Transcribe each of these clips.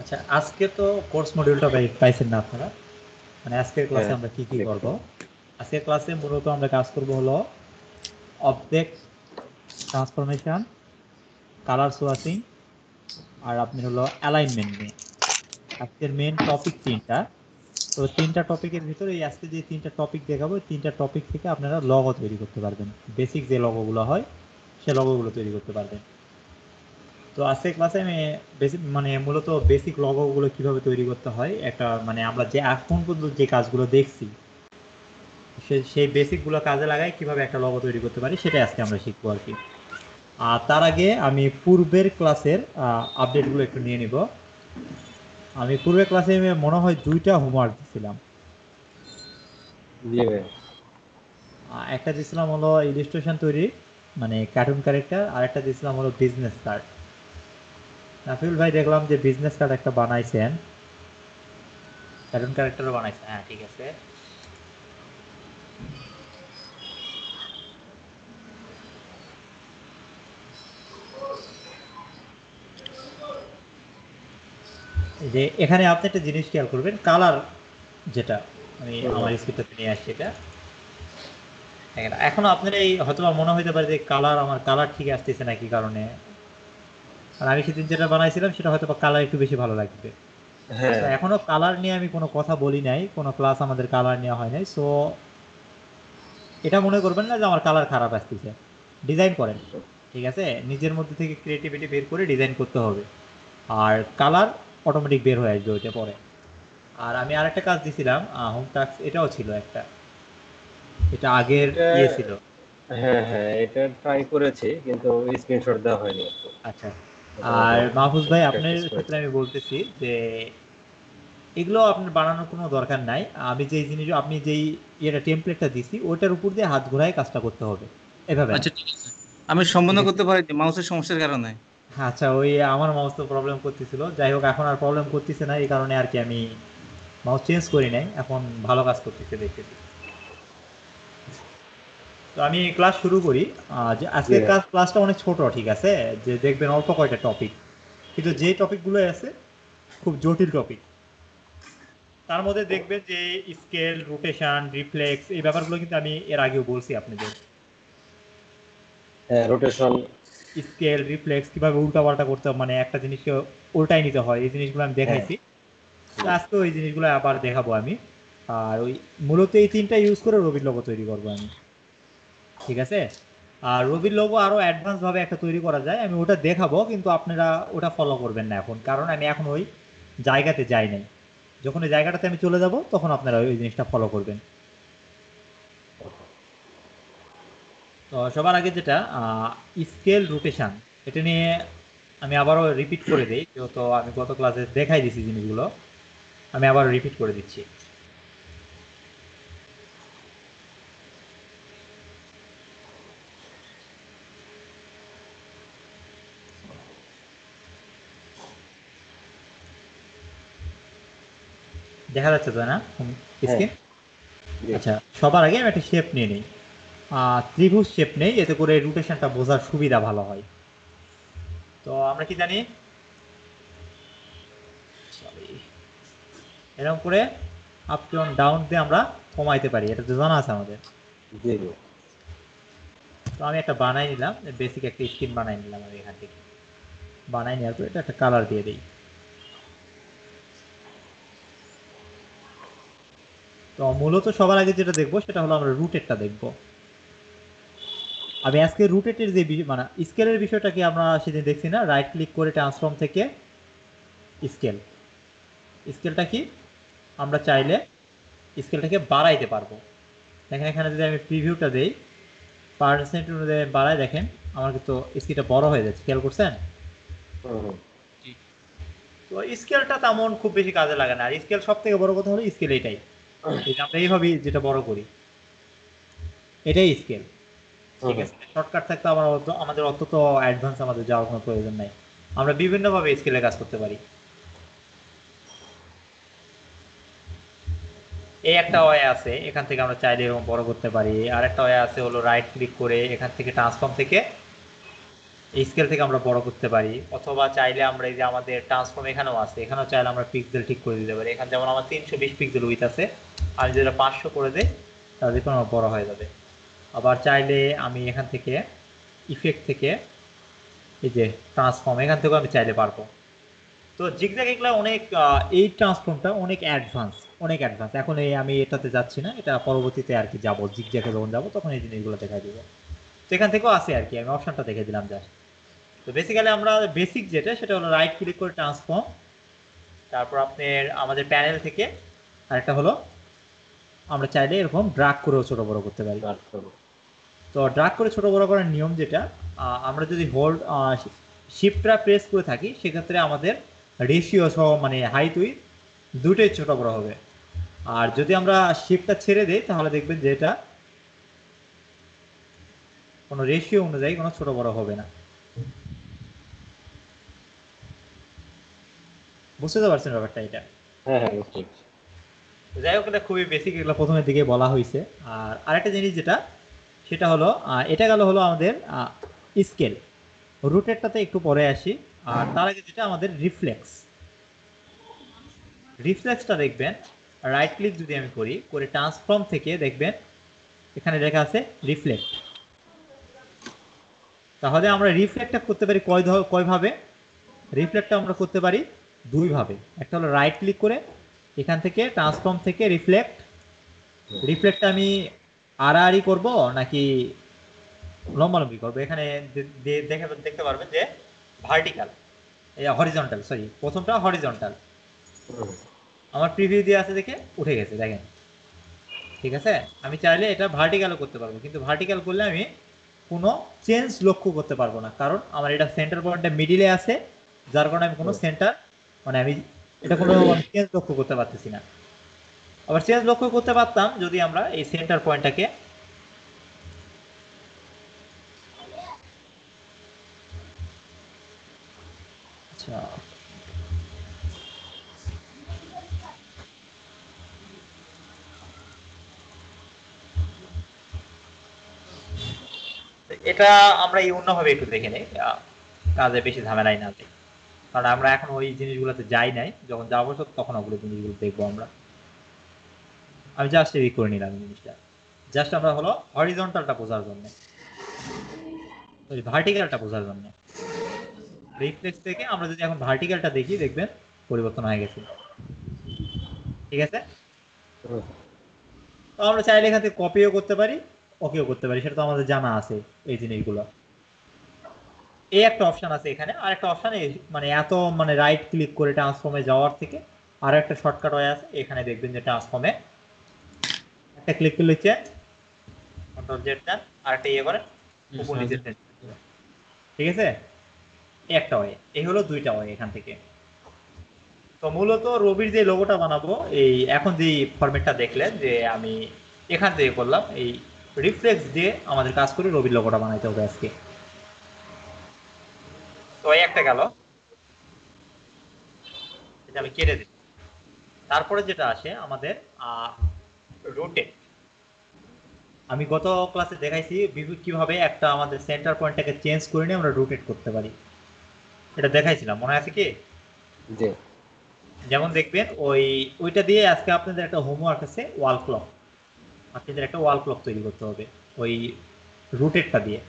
আচ্ছা, আজকে তো কোর্স মডিউলটা পাইছেন না আপনারা? মানে আজকের ক্লাসে হ্যাঁ, আমরা কি কি করব? দেখছি। আজকের ক্লাসে মূলত আমরা কাজ করব হলো অবজেক্ট ট্রান্সফরমেশন, কালার সোয়াচিং আর আপনি হলো অ্যালাইনমেন্ট নিয়ে। আজকের মেন টপিক তিনটা। তো তিনটা টপিকের ভিতরে এই আজকে যে তিনটা টপিক দেখাবো, এই তিনটা টপিক থেকে আপনারা লগো তৈরি করতে পারবেন। বেসিক যে লগোগুলো হয় সে লগোগুলো তৈরি করতে পারবেন। তো আজকের ক্লাসে আমি বেসিক মানে মূলত বেসিক লগোগুলো কিভাবে তৈরি করতে হয়, একটা মানে আমরা যে এখন পর্যন্ত যে কাজগুলো দেখছি সেই বেসিকগুলো কাজে লাগাই কিভাবে একটা লগো তৈরি করতে পারি সেটাই আজকে আমরা শিখবো আর কি। আর তার আগে আমি পূর্বের ক্লাসের আপডেটগুলো একটু নিয়ে নিব। আমি পূর্বের ক্লাসে মনে হয় দুইটা হোমওয়ার্ক দিছিলাম। দিয়ে দেন। একটা দিছিলাম হলো ইলিস্ট্রেশন তৈরি, মানে কার্টুন ক্যারেক্টার, আর একটা দিছিলাম হলো বিজনেস কার্ড। নাফিউল ভাই দেখলাম যে বিজনেস কার্ড একটা বানাইছেন, কার্টুন ক্যারেক্টারও বানাইছেন, হ্যাঁ ঠিক আছে। এই যে এখানে আপনি একটা জিনিস খেয়াল করবেন, কালার যেটা আমি হুম, আমার স্ক্রিপ্টটাতে নিয়ে আসছি এটা দেখেন। এখনো আপনার এই হয়তো বা মনে হইতে পারে যে আমার কালার ঠিক আসতেছে না কি কারণে। আর আমি সেদিন যেটা বানাইছিলাম সেটা হয়তো বা কালার একটু বেশি ভালো লাগবে। তো হ্যাঁ, এখনো কালার নিয়ে আমি কোনো কথা বলি নাই, কোনো ক্লাস আমাদের কালার নেওয়া হয় নাই। সো এটা মনে করবেন না যে আমার কালার খারাপ আসতেছে। ডিজাইন করেন, ঠিক আছে, নিজের মধ্যে থেকে ক্রিয়েটিভিটি বের করে ডিজাইন করতে হবে, আর কালার অটোমেটিক বের হয়ে আসবে ওইটা পরে। আর আমি আরেকটা কাজ দিছিলাম, হোম টাস্ক, এটাও ছিল একটা, এটা আগের এটা ইয়ে ছিল। হ্যাঁ, হ্যাঁ, এটা ট্রাই করেছি কিন্তু স্ক্রিনশট দেওয়া হয়নি আরকি। আচ্ছা, মোটামুটি আর মাহফুজ ভাই আপনার প্র্যাকটিস ক্ষেত্রে করেছি। আমি বলতেছি যে এগুলো আপনার বানানোর কোনো দরকার নাই। আমি যেই জিনিস আপনি যেই ইয়েটা টেমপ্লেটটা দিছি ওইটার উপর দিয়ে হাত ঘোরায় কাজটা করতে হবে, এভাবে না। আচ্ছা, ঠিক আছে। আমি সম্পন্ন ঠিক আছে, করতে পারি মাউসের সমস্যার কারণে। আচ্ছা ওই আমার মাউস তো প্রবলেম করতেছিল, যাই হোক এখন আর প্রবলেম করতেছে না, এই কারণে আর কি আমি মাউস চেঞ্জ করি নাই, এখন ভালো কাজ করতেছে দেখতেছি। তো আমি ক্লাস শুরু করি। যে জি আজকের ভাই। ক্লাসটা অনেক ছোট, ঠিক আছে, যে দেখবেন অল্প কয়টা টপিক, কিন্তু যে টপিকগুলো আছে খুব জটিল টপিক। তার মধ্যে দেখবেন যে স্কেল, রোটেশন, রিফ্লেক্স, এই ব্যাপারগুলো কিন্তু আমি এর আগেও বলছি আপনাদের। হ্যাঁ, রোটেশন। স্কেল, রিফ্লেক্স কিভাবে উল্টা পাল্টা করতে হবে, মানে একটা জিনিসকে উল্টাই নিতে হয়, এই জিনিসগুলো আমি হ্যাঁ, দেখাইছি। তো হুম, আজকে ওই জিনিসগুলো আবার দেখাবো আমি। আর ওই মূলত এই তিনটা ইউজ করে রবির লোগো তৈরি করবো আমি, ঠিক আছে। আর রবির লোগো আরো অ্যাডভান্স ভাবে একটা তৈরি করা যায়, আমি ওটা দেখাবো, কিন্তু আপনারা ওটা ফলো করবেন না এখন, কারণ আমি এখন ওই জায়গাতে যাই নাই। যখন ওই জায়গাটাতে আমি চলে যাব তখন আপনারা ওই জিনিসটা ফলো করবেন। তো সবার আগে যেটা স্কেল, রোটেশন, এটা নিয়ে আমি আবারও রিপিট করে দিই, যেহেতু আমি গত ক্লাসে দেখাই দিছি জিনিসগুলো, আমি আবার রিপিট করে দিচ্ছি। দেখা যাচ্ছে তো না হ্যাঁ, স্ক্রিন? জি। আচ্ছা, সবার আগে আমি একটা শেপ নিয়ে নিই। ত্রিভুজ শেপ নেই, এতে করে রোটেশনটা বোঝার সুবিধা ভালো হয়। তো আমরা কি জানি, সরি, এরকম করে আপ ডাউন দিয়ে আমরা কমাইতে পারি, এটা তো জানা আছে আমাদের। জি, জি। তো আমি একটা বানাই নিলাম, বেসিক একটা স্ক্রিন বানাই নিলাম আমি এখান থেকে। বানাই নেওয়ার পর এটা একটা কালার দিয়ে দিই। তো মূলত সবার আগে যেটা দেখবো সেটা হলো আমরা রুটেটটা দেখবো। আমি আজকে রুটেটের যে মানে স্কেলের বিষয়টা কি আমরা সেদিন দেখছি না, রাইট ক্লিক করে ট্রান্সফর্ম থেকে স্কেল। স্কেলটা কি, আমরা চাইলে স্কেলটাকে বাড়াইতে পারবো। দেখেন এখানে যদি আমি প্রিভিউটা দেই, পার্সেন্ট অনুযায়ী বাড়াই, দেখেন আমার কিন্তু স্কেলটা বড় হয়ে যাচ্ছে, খেয়াল করছেন? হুম, হুম। জি। তো স্কেলটা তেমন খুব বেশি কাজে লাগে না, আর স্কেল সব থেকে বড় কথা হলো স্কেল এটাই, এই যে আমরা এইভাবেই যেটা বড় করি এটাই স্কেল। হুম, ঠিক হুম। আছে, শর্টকাট থাকতে আমাদের অত তো অ্যাডভান্স আমাদের যাওয়ার কোনো প্রয়োজন নাই, আমরা বিভিন্নভাবে স্কেলে কাজ করতে পারি। এই একটা ওয়ে আছে, এখান থেকে আমরা চাইলে এরকম বড় করতে পারি। আর একটা ওয়ে আছে হলো রাইট ক্লিক করে এখান থেকে ট্রান্সফর্ম থেকে এই স্কেল থেকে আমরা বড় করতে পারি, অথবা চাইলে আমরা এই যে আমাদের ট্রান্সফর্ম এখানেও আছে, এখানেও চাইলে আমরা পিক্সেল ঠিক করে দিতে পারি। এখানে যেমন আমার 320 পিক্সেল উইথ আছে, আমি যদি 500 করে দিই তাহলে দেখুন আমার বড় হয়ে যাবে। আবার চাইলে আমি এখান থেকে ইফেক্ট থেকে এই যে ট্রান্সফর্ম, এখান থেকেও আমি চাইলে পারবো। তো জিগজ্যাগ এগুলো অনেক এই ট্রান্সফর্মটা অনেক অ্যাডভান্স, অনেক অ্যাডভান্স। এখন এই আমি এটাতে যাচ্ছি না, এটা পরবর্তীতে আর কি যাবো, জিগজ্যাগে যখন যাবো তখন এই জিনিসগুলো দেখাই দিব। তো এখান থেকেও আছে আর কি, আমি অপশনটা দেখে দিলাম জাস্ট। তো বেসিক্যালি আমরা বেসিক যেটা সেটা হলো রাইট ক্লিক করে ট্রান্সফর্ম, তারপর আপনার আমাদের প্যানেল থেকে আরেকটা হলো আমরা চাইলে এরকম ড্রাগ করেও ছোট বড় করতে পারি। তো ড্রাগ করে ছোট বড় করার নিয়ম যেটা, আমরা যদি হোল্ড শিফটটা প্রেস করে থাকি সেক্ষেত্রে আমাদের রেশিও সহ মানে হাইট উইথ দুটোই ছোট বড় হবে। আর যদি আমরা শিফটটা ছেড়ে দিই তাহলে দেখবেন যে এটা কোনো রেশিও অনুযায়ী কোনো ছোট বড় হবে না। বুঝতে পারছেন ব্যাপারটা এটা? হ্যাঁ হ্যাঁ বুঝতে পারছি। যাই হোক, এটা খুবই বেসিক, এগুলো প্রথমের দিকে বলা হয়েছে। আর আরেকটা জিনিস যেটা সেটা হলো এটা গেল হলো আমাদের স্কেল, রুটেরটাতে একটু পরে আসি। আর তার আগে যেটা আমাদের রিফ্লেক্সটা দেখবেন, রাইট ক্লিক যদি আমি করি করে ট্রান্সফর্ম থেকে দেখবেন এখানে লেখা আছে রিফ্লেক্ট। তাহলে আমরা রিফ্লেক্টটা করতে পারি কয়ভাবে? রিফ্লেক্টটা আমরা করতে পারি দুইভাবে। একটা হলো রাইট ক্লিক করে এখান থেকে ট্রান্সফর্ম থেকে রিফ্লেক্টটা আমি আড়াআড়ি করব নাকি লম্বালম্বি করবো, এখানে দেখতে পারবেন যে ভার্টিক্যাল, হরিজন্টাল, সরি প্রথমটা হরিজন্টাল আমার প্রিভিউ দিয়ে আছে দেখে উঠে গেছে দেখেন। ঠিক আছে, আমি চাইলে এটা ভার্টিক্যালও করতে পারবো, কিন্তু ভার্টিক্যাল করলে আমি কোনো চেঞ্জ লক্ষ্য করতে পারবো না, কারণ আমার এটা সেন্টার পয়েন্টটা মিডিলে আছে, যার কারণে আমি কোনো সেন্টার মানে আমি এটা কোনো চেঞ্জ লক্ষ্য করতে পারতেছি না। আবার চেঞ্জ লক্ষ্য করতে পারতাম যদি আমরা এই সেন্টার পয়েন্টটাকে আচ্ছা এটা আমরা এই অন্যভাবে একটু দেখে নেই, কাজে বেশি ঝামেলাই না যাই, কারণ আমরা এখন ওই জিনিসগুলোতে যাই নাই, যখন যাবো তখন ওগুলো জিনিসগুলো দেখবো আমরা। আমি জাস্ট এই করে নিলাম জিনিসটা, জাস্ট আমরা হলো হরিজন্টালটা বোঝার জন্য, ভার্টিক্যালটা বোঝার জন্য। রিফ্লেক্স থেকে আমরা যদি এখন ভার্টিক্যালটা দেখি দেখবেন পরিবর্তন হয়ে গেছে। ঠিক আছে, তো আমরা চাইলে এখান থেকে কপিও করতে পারি, ওকেও করতে পারি, সেটা তো আমাদের জানা আছে এই জিনিসগুলো। এই একটা অপশন আছে এখানে, আর একটা অপশন মানে এত মানে রাইট ক্লিক করে ট্রান্সফর্মে যাওয়ার থেকে আর একটা শর্টকাট ওয়ে আছে, এখানে দেখবেন যে ট্রান্সফর্মে একটা ক্লিক করলে চেঞ্জ, কন্ট্রোল জেড দেন আর একটা ইয়ে করেন উপর নিচে চেঞ্জ। ঠিক আছে, এই একটা ওয়ে, এই হলো দুইটা ওয়ে এখান থেকে। তো মূলত রবির যে লোগোটা বানাবো, এই এখন যে ফরম্যাটটা দেখলেন যে আমি এখান থেকে করলাম, এই রিফ্লেক্স দিয়ে আমাদের কাজ করে রবির লোগোটা বানাইতে হবে আজকে। তো এই একটা গেল, এটা আমি কেটে দিই। তারপরে যেটা আসে আমাদের রুটে, আমি গত ক্লাসে দেখাইছি কিভাবে একটা আমাদের সেন্টার পয়েন্টটাকে চেঞ্জ করে নিয়ে আমরা রোটেট করতে পারি, এটা দেখাইছিলাম, মনে আছে কি? জি। যেমন দেখবেন ওইটা দিয়ে আজকে আপনাদের একটা হোমওয়ার্ক আছে, ওয়াল ক্লক, আপনাদের একটা ওয়াল ক্লক তৈরি করতে হবে ওই রুটেটটা দিয়ে।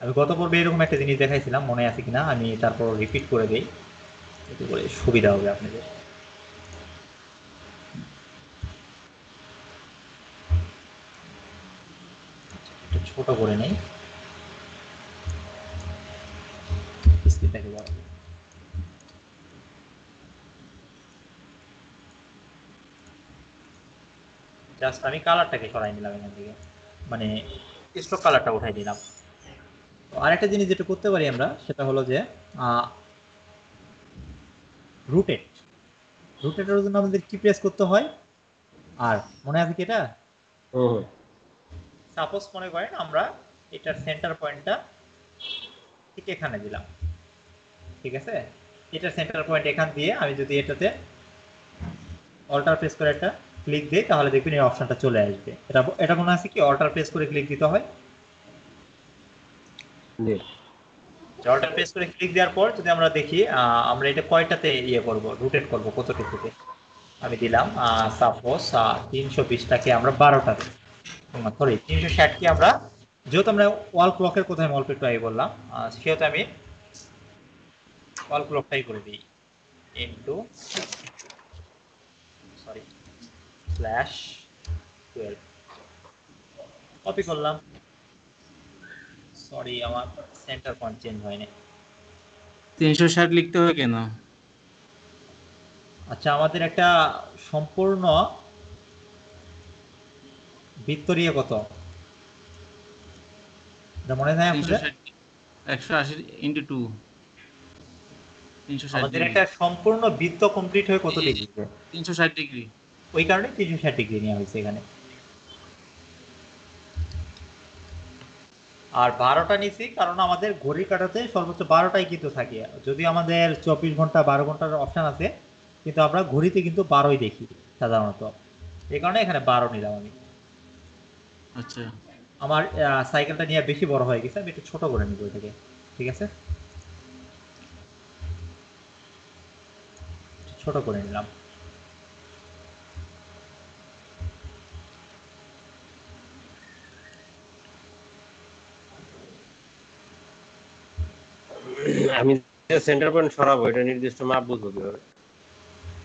আমি গত পর্বে এরকম একটা জিনিস দেখাইছিলাম, মনে আছে কিনা আমি তারপর রিপিট করে দিই, এতে করে সুবিধা হবে আপনাদের। একটু ছোট করে নেই, স্ক্রিনটাকে বড় করি। জাস্ট আমি কালারটাকে সরাই নিলাম এখান থেকে, মানে স্ট্রোক কালারটা উঠাই দিলাম। তো আরেকটা জিনিস যেটা করতে পারি আমরা সেটা হলো যে রুটেটের জন্য আমাদের কি প্রেস করতে হয়, আর মনে আছে কি এটা? সাপোজ মনে করেন আমরা এটার সেন্টার পয়েন্টটা ঠিক এখানে দিলাম, ঠিক আছে, এটার সেন্টার পয়েন্ট এখান দিয়ে আমি যদি এটাতে অল্টার প্রেস করে একটা ক্লিক দিই তাহলে দেখবেন এই অপশনটা চলে আসবে। এটা মনে আছে কি অল্টার প্রেস করে ক্লিক দিতে হয়? অল্টার প্রেস করে ক্লিক দেওয়ার পর যদি আমরা দেখি আমরা এটা কয়টাতে ইয়ে করব, রোটেট করব কতটুকুতে। আমি দিলাম সাপোজ 320টাকে আমরা 12টাতে, সরি 360কে আমরা, যেহেতু আমরা ওয়াল ক্লকের কোথায় অল্প একটু আগে বললাম, সেহেতু আমি ওয়াল ক্লকটাই করে দিই ইনটু সরি স্ল্যাশ 12 কপি করলাম। সরি আমার সেন্টার পয়েন্ট চেঞ্জ হয়নি। 360 লিখতে হবে কেন? আচ্ছা আমাদের একটা সম্পূর্ণ ভিক্টোরিয়া কত এটা মনে নাই আপনাদের? 360 180 ইন্টু 2 360 আমাদের ডিগ্রি। একটা সম্পূর্ণ বৃত্ত কমপ্লিট হয়ে কত ডিগ্রিতে? 360 ডিগ্রি। ওই কারণে 360 ডিগ্রি নেওয়া হয়েছে এখানে। আর 12টা নিছি কারণ আমাদের ঘড়ির কাঁটাতে সর্বোচ্চ 12টাই কিন্তু থাকে, যদি আমাদের 24 ঘন্টা 12 ঘন্টার অপশন আছে, কিন্তু আমরা ঘড়িতে কিন্তু 12ই দেখি সাধারণত, এই কারণে এখানে 12 নিলাম আমি। আচ্ছা, আমার সাইকেলটা নিয়ে বেশি বড় হয়ে গেছে, আমি একটু ছোট করে নিব এটাকে। ঠিক আছে, ছোট করে নিলাম। আমি সেন্টার পয়েন্ট সরাবো, এটা নির্দিষ্ট মাপ বুঝবো কিভাবে?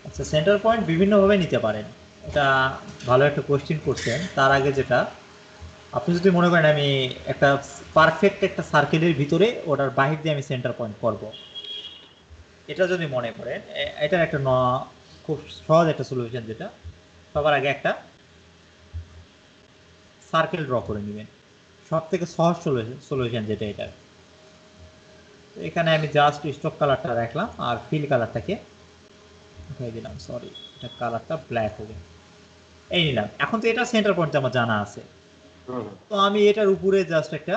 আচ্ছা সেন্টার পয়েন্ট বিভিন্নভাবে নিতে পারেন, এটা ভালো একটা কোশ্চেন করছেন। তার আগে যেটা, আপনি যদি মনে করেন আমি একটা পারফেক্ট একটা সার্কেলের ভিতরে ওটার বাহির দিয়ে আমি সেন্টার পয়েন্ট করব, এটা যদি মনে করেন, এটার একটা খুব সহজ একটা সলিউশন, যেটা সবার আগে একটা সার্কেল ড্র করে নেবেন, সব থেকে সহজ সলিউশন যেটা এটা। তো এখানে আমি জাস্ট স্টক কালারটা রাখলাম আর ফিল কালারটাকে উঠাই দিলাম, সরি এটা কালারটা ব্ল্যাক হবে, এই নিলাম। এখন তো এটা সেন্টার পয়েন্ট আমার জানা আছে, হুম। তো আমি এটার উপরে জাস্ট একটা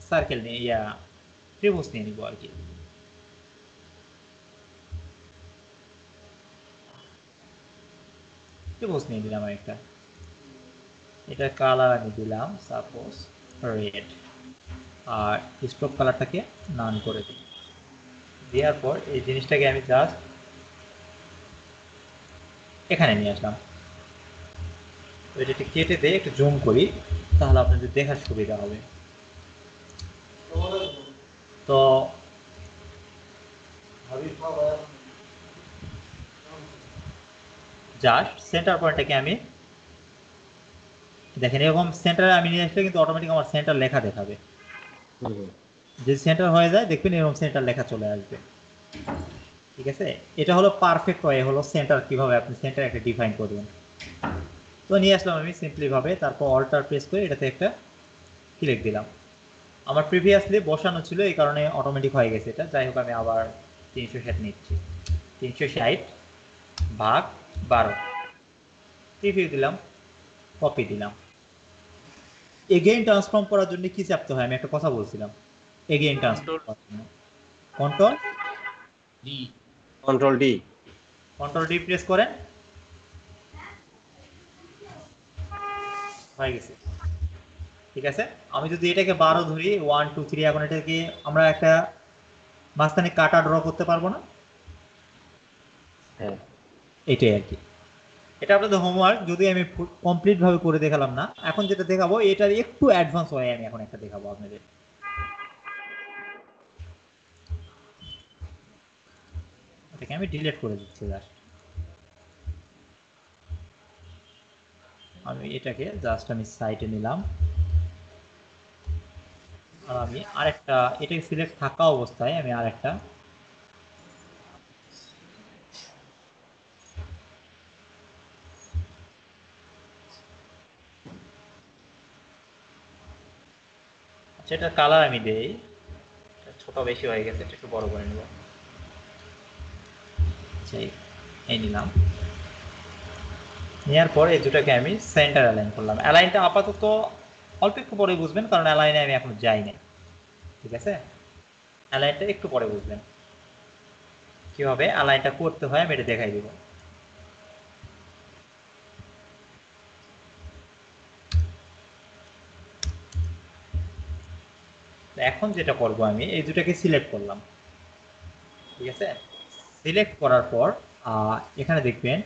সার্কেল নিয়ে ত্রিভুজ নিয়ে নিব আর কি। ত্রিভুজ নিয়ে দিলাম একটা, এটা কালার আমি দিলাম সাপোজ রেড, আর স্ট্রোক কালারটাকে নান করে দিই। দেওয়ার পর এই জিনিসটাকে আমি জাস্ট এখানে নিয়ে আসলাম, এটাকে কেটে দিয়ে একটু জুম করি, তাহলে আপনাদের দেখার সুবিধা হবে। তো জাস্ট সেন্টার পয়েন্টটাকে আমি দেখেন এরকম সেন্টারে আমি নিয়ে আসলে কিন্তু অটোমেটিক আমার সেন্টার লেখা দেখাবে, যে সেন্টার হয়ে যায় দেখবেন এরকম সেন্টার লেখা চলে আসবে। ঠিক আছে, এটা হলো পারফেক্ট ওয়ে হলো সেন্টার, কিভাবে আপনি সেন্টার একটা ডিফাইন করবেন। তো নিয়ে আসলাম আমি সিম্পলি ভাবে, তারপর অল্টার প্রেস করে এটাতে একটা ক্লিক দিলাম। আমার প্রিভিয়াসলি বসানো ছিল এই কারণে অটোমেটিক হয়ে গেছে এটা, যাই হোক আমি আবার 360 নিচ্ছি, 360 ভাগ 12, প্রিভিউ দিলাম, কপি দিলাম। এগেইন ট্রান্সফর্ম করার জন্য কি চাপতে হয়, আমি একটা কথা বলছিলাম, এগেইন ট্রান্সফর্ম কন্ট্রোল করার জন্য control D. Control D. Control D press করেন, হয়ে গেছে। ঠিক আছে, আমি যদি এটাকে 12 ধরি 1 2 3, এখন এটাকে আমরা একটা মাঝখানে কাটা ড্র করতে পারবো না? হ্যাঁ। এটাই আর কি, এটা আপনাদের হোমওয়ার্ক, যদি আমি কমপ্লিট ভাবে করে দেখালাম না, এখন যেটা দেখাবো এটার একটু অ্যাডভান্স হয়, আমি এখন একটা দেখাবো আপনাদের। এটাকে আমি ডিলিট করে দিচ্ছি জাস্ট, আমি এটাকে জাস্ট আমি সাইটে নিলাম, আর আমি আরেকটা, এটাকে সিলেক্ট থাকা অবস্থায় আমি আরেকটা সেটা কালার আমি দেই, ছোট বেশি হয়ে গেছে, একটু বড় করে নেব, এই নিলাম। নেওয়ার পর এই দুটাকে আমি সেন্টার অ্যালাইন করলাম। অ্যালাইনটা আপাতত অল্প একটু পরে বুঝবেন, কারণ অ্যালাইনে আমি এখন যাই নাই। ঠিক আছে, অ্যালাইনটা একটু পরে বুঝবেন, কিভাবে অ্যালাইনটা করতে হয় আমি এটা দেখাই দিব। এখন যেটা করব আমি এই দুটাকে সিলেক্ট করলাম, ঠিক আছে। সিলেক্ট করার পর এখানে দেখবেন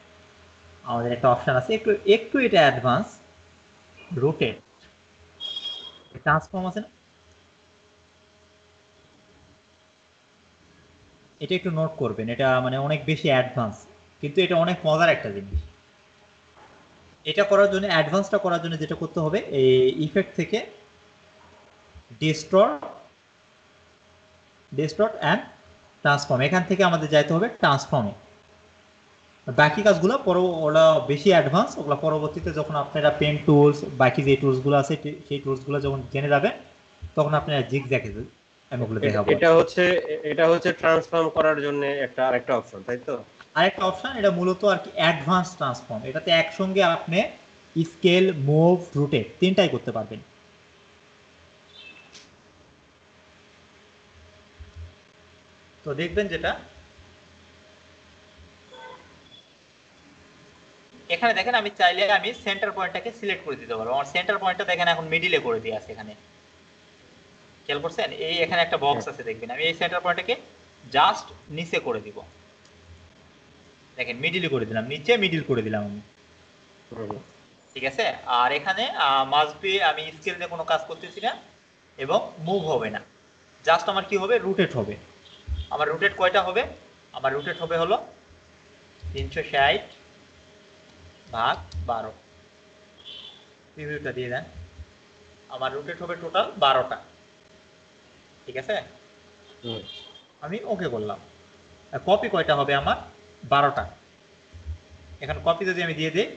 আমাদের একটা অপশন আছে, একটু একটু এটা অ্যাডভান্স, রোটেট ট্রান্সফর্ম আছে না, এটা একটু নোট করবেন, এটা মানে অনেক বেশি অ্যাডভান্স, কিন্তু এটা অনেক মজার একটা জিনিস। এটা করার জন্য, অ্যাডভান্সটা করার জন্য যেটা করতে হবে, এই ইফেক্ট থেকে ডিস্টর্ট অ্যান্ড ট্রান্সফর্ম, এখান থেকে আমাদের যাইতে হবে ট্রান্সফর্মে। বাকি কাজগুলো ওরা বেশি অ্যাডভান্স, ওগুলো পরবর্তীতে যখন আপনারা পেন টুলস, বাকি যে টুলসগুলো আছে সেই টুলসগুলো যখন জেনে যাবেন তখন আপনারা জিগজ্যাগ আমি ওগুলো দেখাবো। এটা হচ্ছে ট্রান্সফর্ম করার জন্য আরেকটা অপশন, তাই তো? আরেকটা অপশন, এটা মূলত আর কি অ্যাডভান্স ট্রান্সফর্ম, এটাতে একসঙ্গে আপনি স্কেল, মুভ, রোটেট তিনটাই করতে পারবেন। তো দেখবেন যেটা এখানে দেখেন, আমি চাইলে আমি সেন্টার পয়েন্টটাকে সিলেক্ট করে দিতে পারবো। আমার সেন্টার পয়েন্টটা দেখেন এখন মিডিলে করে দিয়ে আছে এখানে, খেয়াল করছেন? এই এখানে একটা বক্স আছে দেখবেন, আমি এই সেন্টার পয়েন্টটাকে জাস্ট নিচে করে দিব, দেখেন মিডিলে করে দিলাম, নিচে মিডিল করে দিলাম আমি, ঠিক আছে। আর এখানে মাস্ট বি, আমি স্কেল দিয়ে কোনো কাজ করতেছি না এবং মুভ হবে না, জাস্ট আমার কি হবে, রোটেট হবে। আমার রোটেট কয়টা হবে? আমার রোটেট হবে হলো 360 ভাগ 12, প্রিভিউটা দিয়ে দেন। আমার রোটেট হবে টোটাল 12টা, ঠিক আছে। আমি ওকে করলাম। কপি কয়টা হবে আমার? 12টা। এখন কপি যদি আমি দিয়ে দিই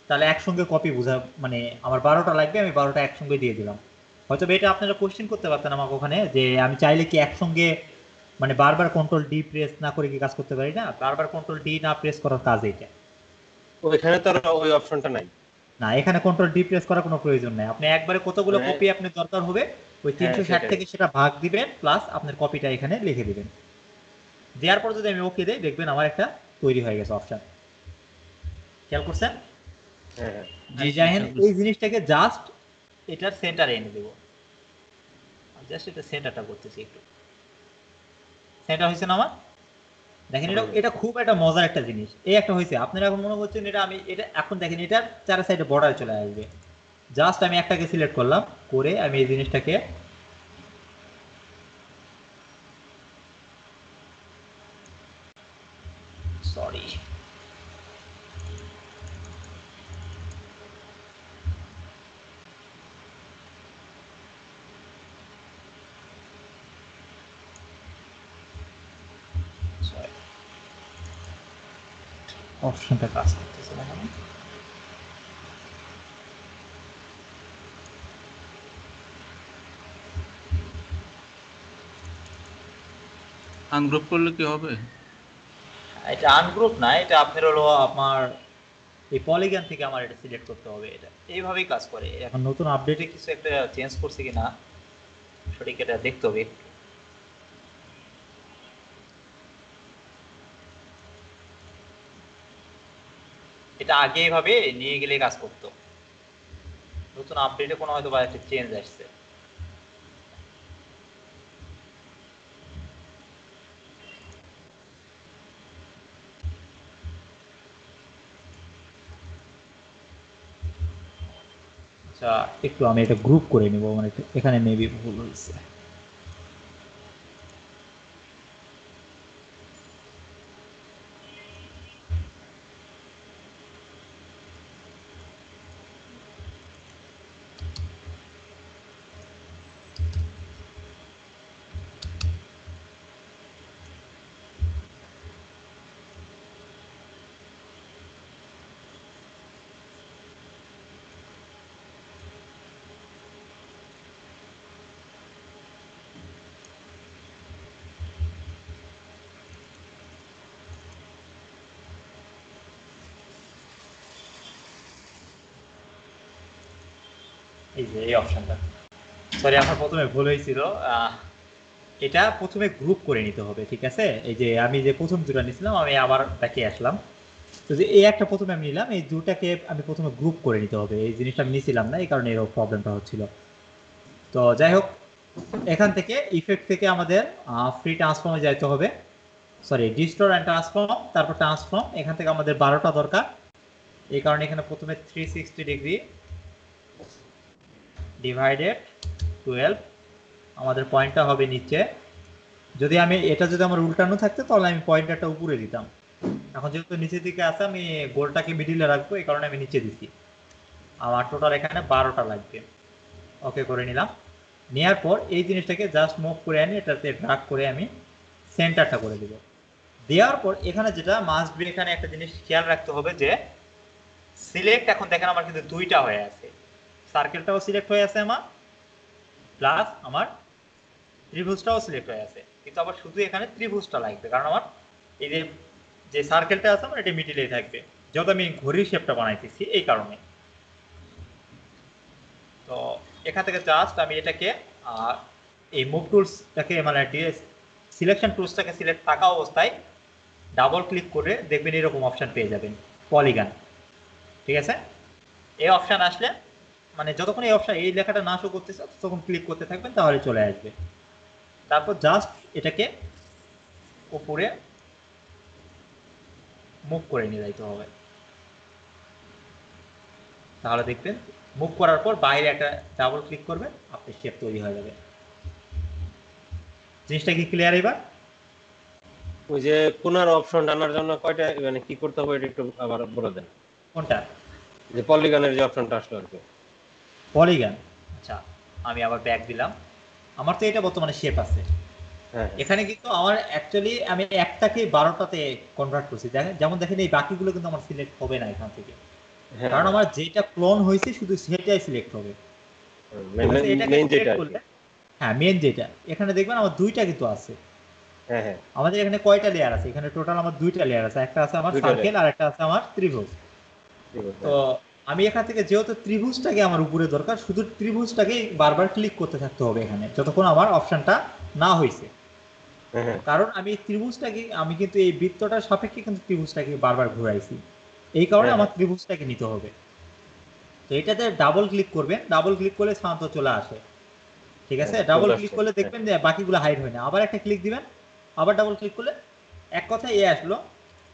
তাহলে একসঙ্গে কপি বোঝা, মানে আমার 12টা লাগবে, আমি 12টা একসঙ্গে দিয়ে দিলাম। হয়তো এটা আপনারা কোশ্চেন করতে পারতেন আমাকে ওখানে, যে আমি চাইলে কি একসঙ্গে মানে বারবার কন্ট্রোল ডি প্রেস না করে কি কাজ করতে পারি না? বারবার কন্ট্রোল ডি না প্রেস করার কাজ এইটা। ওইখানে তো ওই অপশনটা নাই। না, এখানে কন্ট্রোল ডি প্রেস করার কোনো প্রয়োজন নাই। আপনি একবারে কতগুলো কপি আপনার দরকার হবে ওই 360 থেকে সেটা ভাগ দিবেন, প্লাস আপনার কপিটা এখানে লিখে দিবেন। দেওয়ার পর যদি আমি ওকে দেই, দেখবেন আমার একটা তৈরি হয়ে গেছে অপশন। খেয়াল করছেন? ডিজাইন এই জিনিসটাকে জাস্ট এটার সেন্টারে এনে দেব, জাস্ট এটা সেন্টারটা করতেছি একটু। সেন্টার হয়েছে না আমার? দেখেন এটা খুব একটা মজার একটা জিনিস। এই একটা হয়েছে, আপনারা এখন মনে করছেন এটা আমি এটা এখন দেখেন এটার চার সাইডে বর্ডার চলে আসবে। জাস্ট আমি একটাকে সিলেক্ট করলাম, করে আমি এই জিনিসটাকে সরি অপশনটা কাজ করতেছে না কেন? আনগ্রুপ করলে কি হবে? এটা আনগ্রুপ না, এটা আপনার হলো আমার এই পলিগন থেকে আমার এটা সিলেক্ট করতে হবে। এটা এইভাবেই কাজ করে। এখন নতুন আপডেটে কিছু একটা চেঞ্জ করছে কিনা সঠিক এটা দেখতে হবে। এটা আগে এইভাবে নিয়ে গেলে কাজ করতো, নতুন আপডেটে কোনো হয়তো বা একটা চেঞ্জ আসছে। আচ্ছা, একটু আমি এটা গ্রুপ করে নিব, মানে এখানে মেবি ভুল হয়েছে। এই যে এই অপশনটা, সরি আমার প্রথমে ভুল হয়েছিল। এটা প্রথমে গ্রুপ করে নিতে হবে, ঠিক আছে। এই যে আমি যে প্রথম দুটো নিয়েছিলাম, আমি আবার ব্যাকে আসলাম। তো যে এই একটা প্রথমে আমি নিলাম, এই দুটাকে আমি প্রথমে গ্রুপ করে নিতে হবে। এই জিনিসটা আমি নিয়েছিলাম না, এই কারণে এর প্রবলেমটা হচ্ছিল। তো যাই হোক, এখান থেকে ইফেক্ট থেকে আমাদের ফ্রি ট্রান্সফর্মে যাইতে হবে, সরি ডিস্টোর অ্যান্ড ট্রান্সফর্ম, তারপর ট্রান্সফর্ম। এখান থেকে আমাদের 12টা দরকার, এই কারণে এখানে প্রথমে 360 ডিগ্রি ডিভাইডেড 12, আমাদের পয়েন্টটা হবে নিচে। যদি আমি এটা যদি আমার উল্টানো থাকতো তাহলে আমি পয়েন্টারটা উপরে দিতাম। এখন যেহেতু নিচের দিকে আছে আমি গোলটাকে মিডিলে রাখবো, এই কারণে আমি নিচে দিছি। আমার টোটাল এখানে 12টা লাগবে। ওকে করে নিলাম। নেওয়ার পর এই জিনিসটাকে জাস্ট মুভ করে আনি, এটাতে ড্রাগ করে আমি সেন্টারটা করে দেবো। দেওয়ার পর এখানে যেটা মাস্ট বি, এখানে একটা জিনিস খেয়াল রাখতে হবে যে সিলেক্ট, এখন দেখেন আমার কিন্তু দুইটা হয়ে আছে, সার্কেলটাও সিলেক্ট হয়ে আছে আমার, প্লাস আমার ত্রিভুজটাও সিলেক্ট হয়ে আছে, কিন্তু আবার শুধু এখানে ত্রিভুজটা লাগবে, কারণ আমার এই যে সার্কেলটা আছে আমার এটা মিডিলেই থাকবে, যেহেতু আমি ঘড়ির শেপটা বানাইতেছি এই কারণে। তো এখান থেকে জাস্ট আমি এটাকে এই মুভ টুলসটাকে মানে সিলেকশন টুলসটাকে সিলেক্ট থাকা অবস্থায় ডাবল ক্লিক করে দেখবেন এরকম অপশন পেয়ে যাবেন, পলিগন। ঠিক আছে, এই অপশন আসলে মানে যতক্ষণ এই অপশন এই লেখাটা না শো করতেছে তখন ক্লিক করতে থাকবেন, তাহলে চলে আসবে। তারপর জাস্ট এটাকে উপরে মুভ করে নিয়ে যাইতে হবে, তাহলে দেখবেন মুভ করার পর বাইরে একটা ডাবল ক্লিক করবেন, আপনার শেপ তৈরি হয়ে যাবে। জিনিসটা কি ক্লিয়ার এবার? ওই যে কোনার অপশন আনার জন্য কয়টা মানে কি করতে হবে এটা একটু আবার বলে দেন। কোনটা? যে পলিগনের যে অপশনটা আসলো আর কি। পলিগন। আচ্ছা, আমি আবার ব্যাক দিলাম। আমার তো এটা বর্তমানে শেপ আছে। হ্যাঁ এখানে কিন্তু আমার অ্যাকচুয়ালি আমি একটাকে 12টাতে কনভার্ট করছি, দেখেন যেমন দেখেন এই বাকিগুলো কিন্তু আমার সিলেক্ট হবে না এখান থেকে, হ্যাঁ, কারণ আমার যেটা ক্লোন হয়েছে শুধু সেটাই সিলেক্ট হবে। এটাকে মেইন যেটা সিলেক্ট আর কি। করলে, হ্যাঁ মেন যেটা, এখানে দেখবেন আমার দুইটা কিন্তু আছে। হ্যাঁ হ্যাঁ, আমাদের এখানে কয়টা লেয়ার আছে? এখানে টোটাল আমার দুইটা লেয়ার আছে, একটা আছে আমার দুইটা সার্কেল layer, আর একটা আছে আমার ত্রিভুজ। ঠিক আছে, তো আমি এখান থেকে যেহেতু ত্রিভুজটাকে আমার উপরে দরকার, শুধু ত্রিভুজটাকে বারবার ক্লিক করতে থাকতে হবে এখানে যতক্ষণ আমার অপশনটা না হয়েছে। হ্যাঁ হ্যাঁ, কারণ আমি ত্রিভুজটাকে আমি কিন্তু এই বৃত্তটার সাপেক্ষে কিন্তু ত্রিভুজটাকে বারবার ঘুরাইছি, এই কারণে হ্যাঁ, আমার ত্রিভুজটাকে নিতে হবে। তো এটাতে ডাবল ক্লিক করবেন, ডাবল ক্লিক করলে স্থানান্তর চলে আসে। ঠিক আছে, হ্যাঁ, ডাবল চলে ক্লিক আসছে, করলে হ্যাঁ, দেখবেন যে বাকিগুলো হাইড হয় না, আবার একটা ক্লিক দিবেন, আবার ডাবল ক্লিক করলে এক কথায় এ আসলো,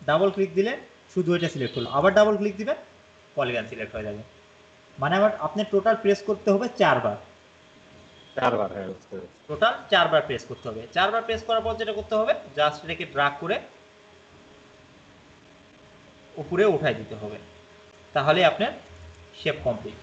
ডাবল ক্লিক দিলে শুধু এটা সিলেক্ট হলো, আবার ডাবল ক্লিক দিবেন পলিগন সিলেক্ট হয়ে যাবে। মানে আমার আপনি টোটাল প্রেস করতে হবে 4বার, চারবার, হ্যাঁ বুঝতে পেরেছি। টোটাল 4বার প্রেস করতে হবে। 4বার প্রেস করার পর যেটা করতে হবে জাস্ট এটাকে ড্রাগ করে উপরে উঠাই দিতে হবে, তাহলে আপনার শেপ কমপ্লিট।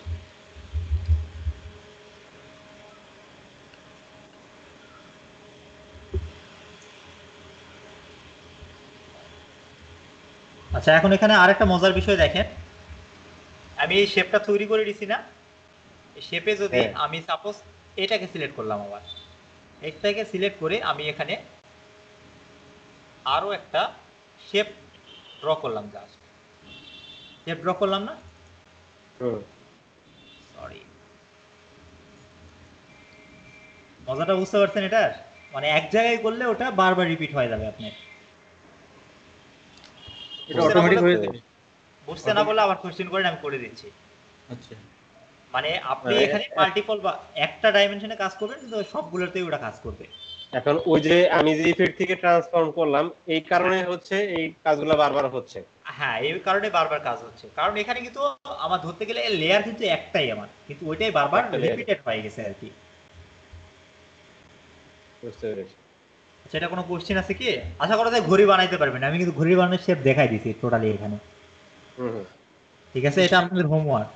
আচ্ছা, এখন এখানে আরেকটা মজার বিষয় দেখেন, আমি এই শেপটা তৈরি করে দিছি না, এই শেপে যদি হ্যাঁ, আমি সাপোজ এটাকে সিলেক্ট করলাম, আবার এটাকে সিলেক্ট করে আমি এখানে আরো একটা শেপ ড্র করলাম, জাস্ট শেপ ড্র করলাম না, হুম, সরি, মজাটা বুঝতে পারছেন এটার? মানে এক জায়গায় করলে ওটা বারবার রিপিট হয়ে যাবে, আপনি এটা বুঝতে না অটোমেটিক পারলে হয়ে যাবে। বুঝতে না পারলে আবার কোশ্চেন করেন, আমি করে দিচ্ছি। আচ্ছা, মানে আপনি এখানে মাল্টিপল বা একটা ডাইমেনশনে কাজ করবেন, কিন্তু সবগুলোতেই ওটা কাজ করবে। এখন ওই যে আমি যে ইফেক্ট থেকে ট্রান্সফর্ম করলাম এই কারণে হচ্ছে এই কাজগুলো বারবার হচ্ছে। হ্যাঁ, এই কারণে বারবার কাজ হচ্ছে, কারণ এখানে কিন্তু আমার ধরতে গেলে লেয়ার কিন্তু একটাই আমার, কিন্তু ওইটাই বারবার একটা লেয়ারে, রিপিটেড হয়ে গেছে আর কি। বুঝতে পেরেছি। সেটা কোনো কোশ্চেন আছে কি? আশা করা যায় ঘড়ি বানাইতে পারবেন, আমি কিন্তু ঘড়ি বানানোর শেপ দেখাই দিছি টোটালি এখানে। হুম হুম, ঠিক আছে, এটা আপনাদের হোমওয়ার্ক।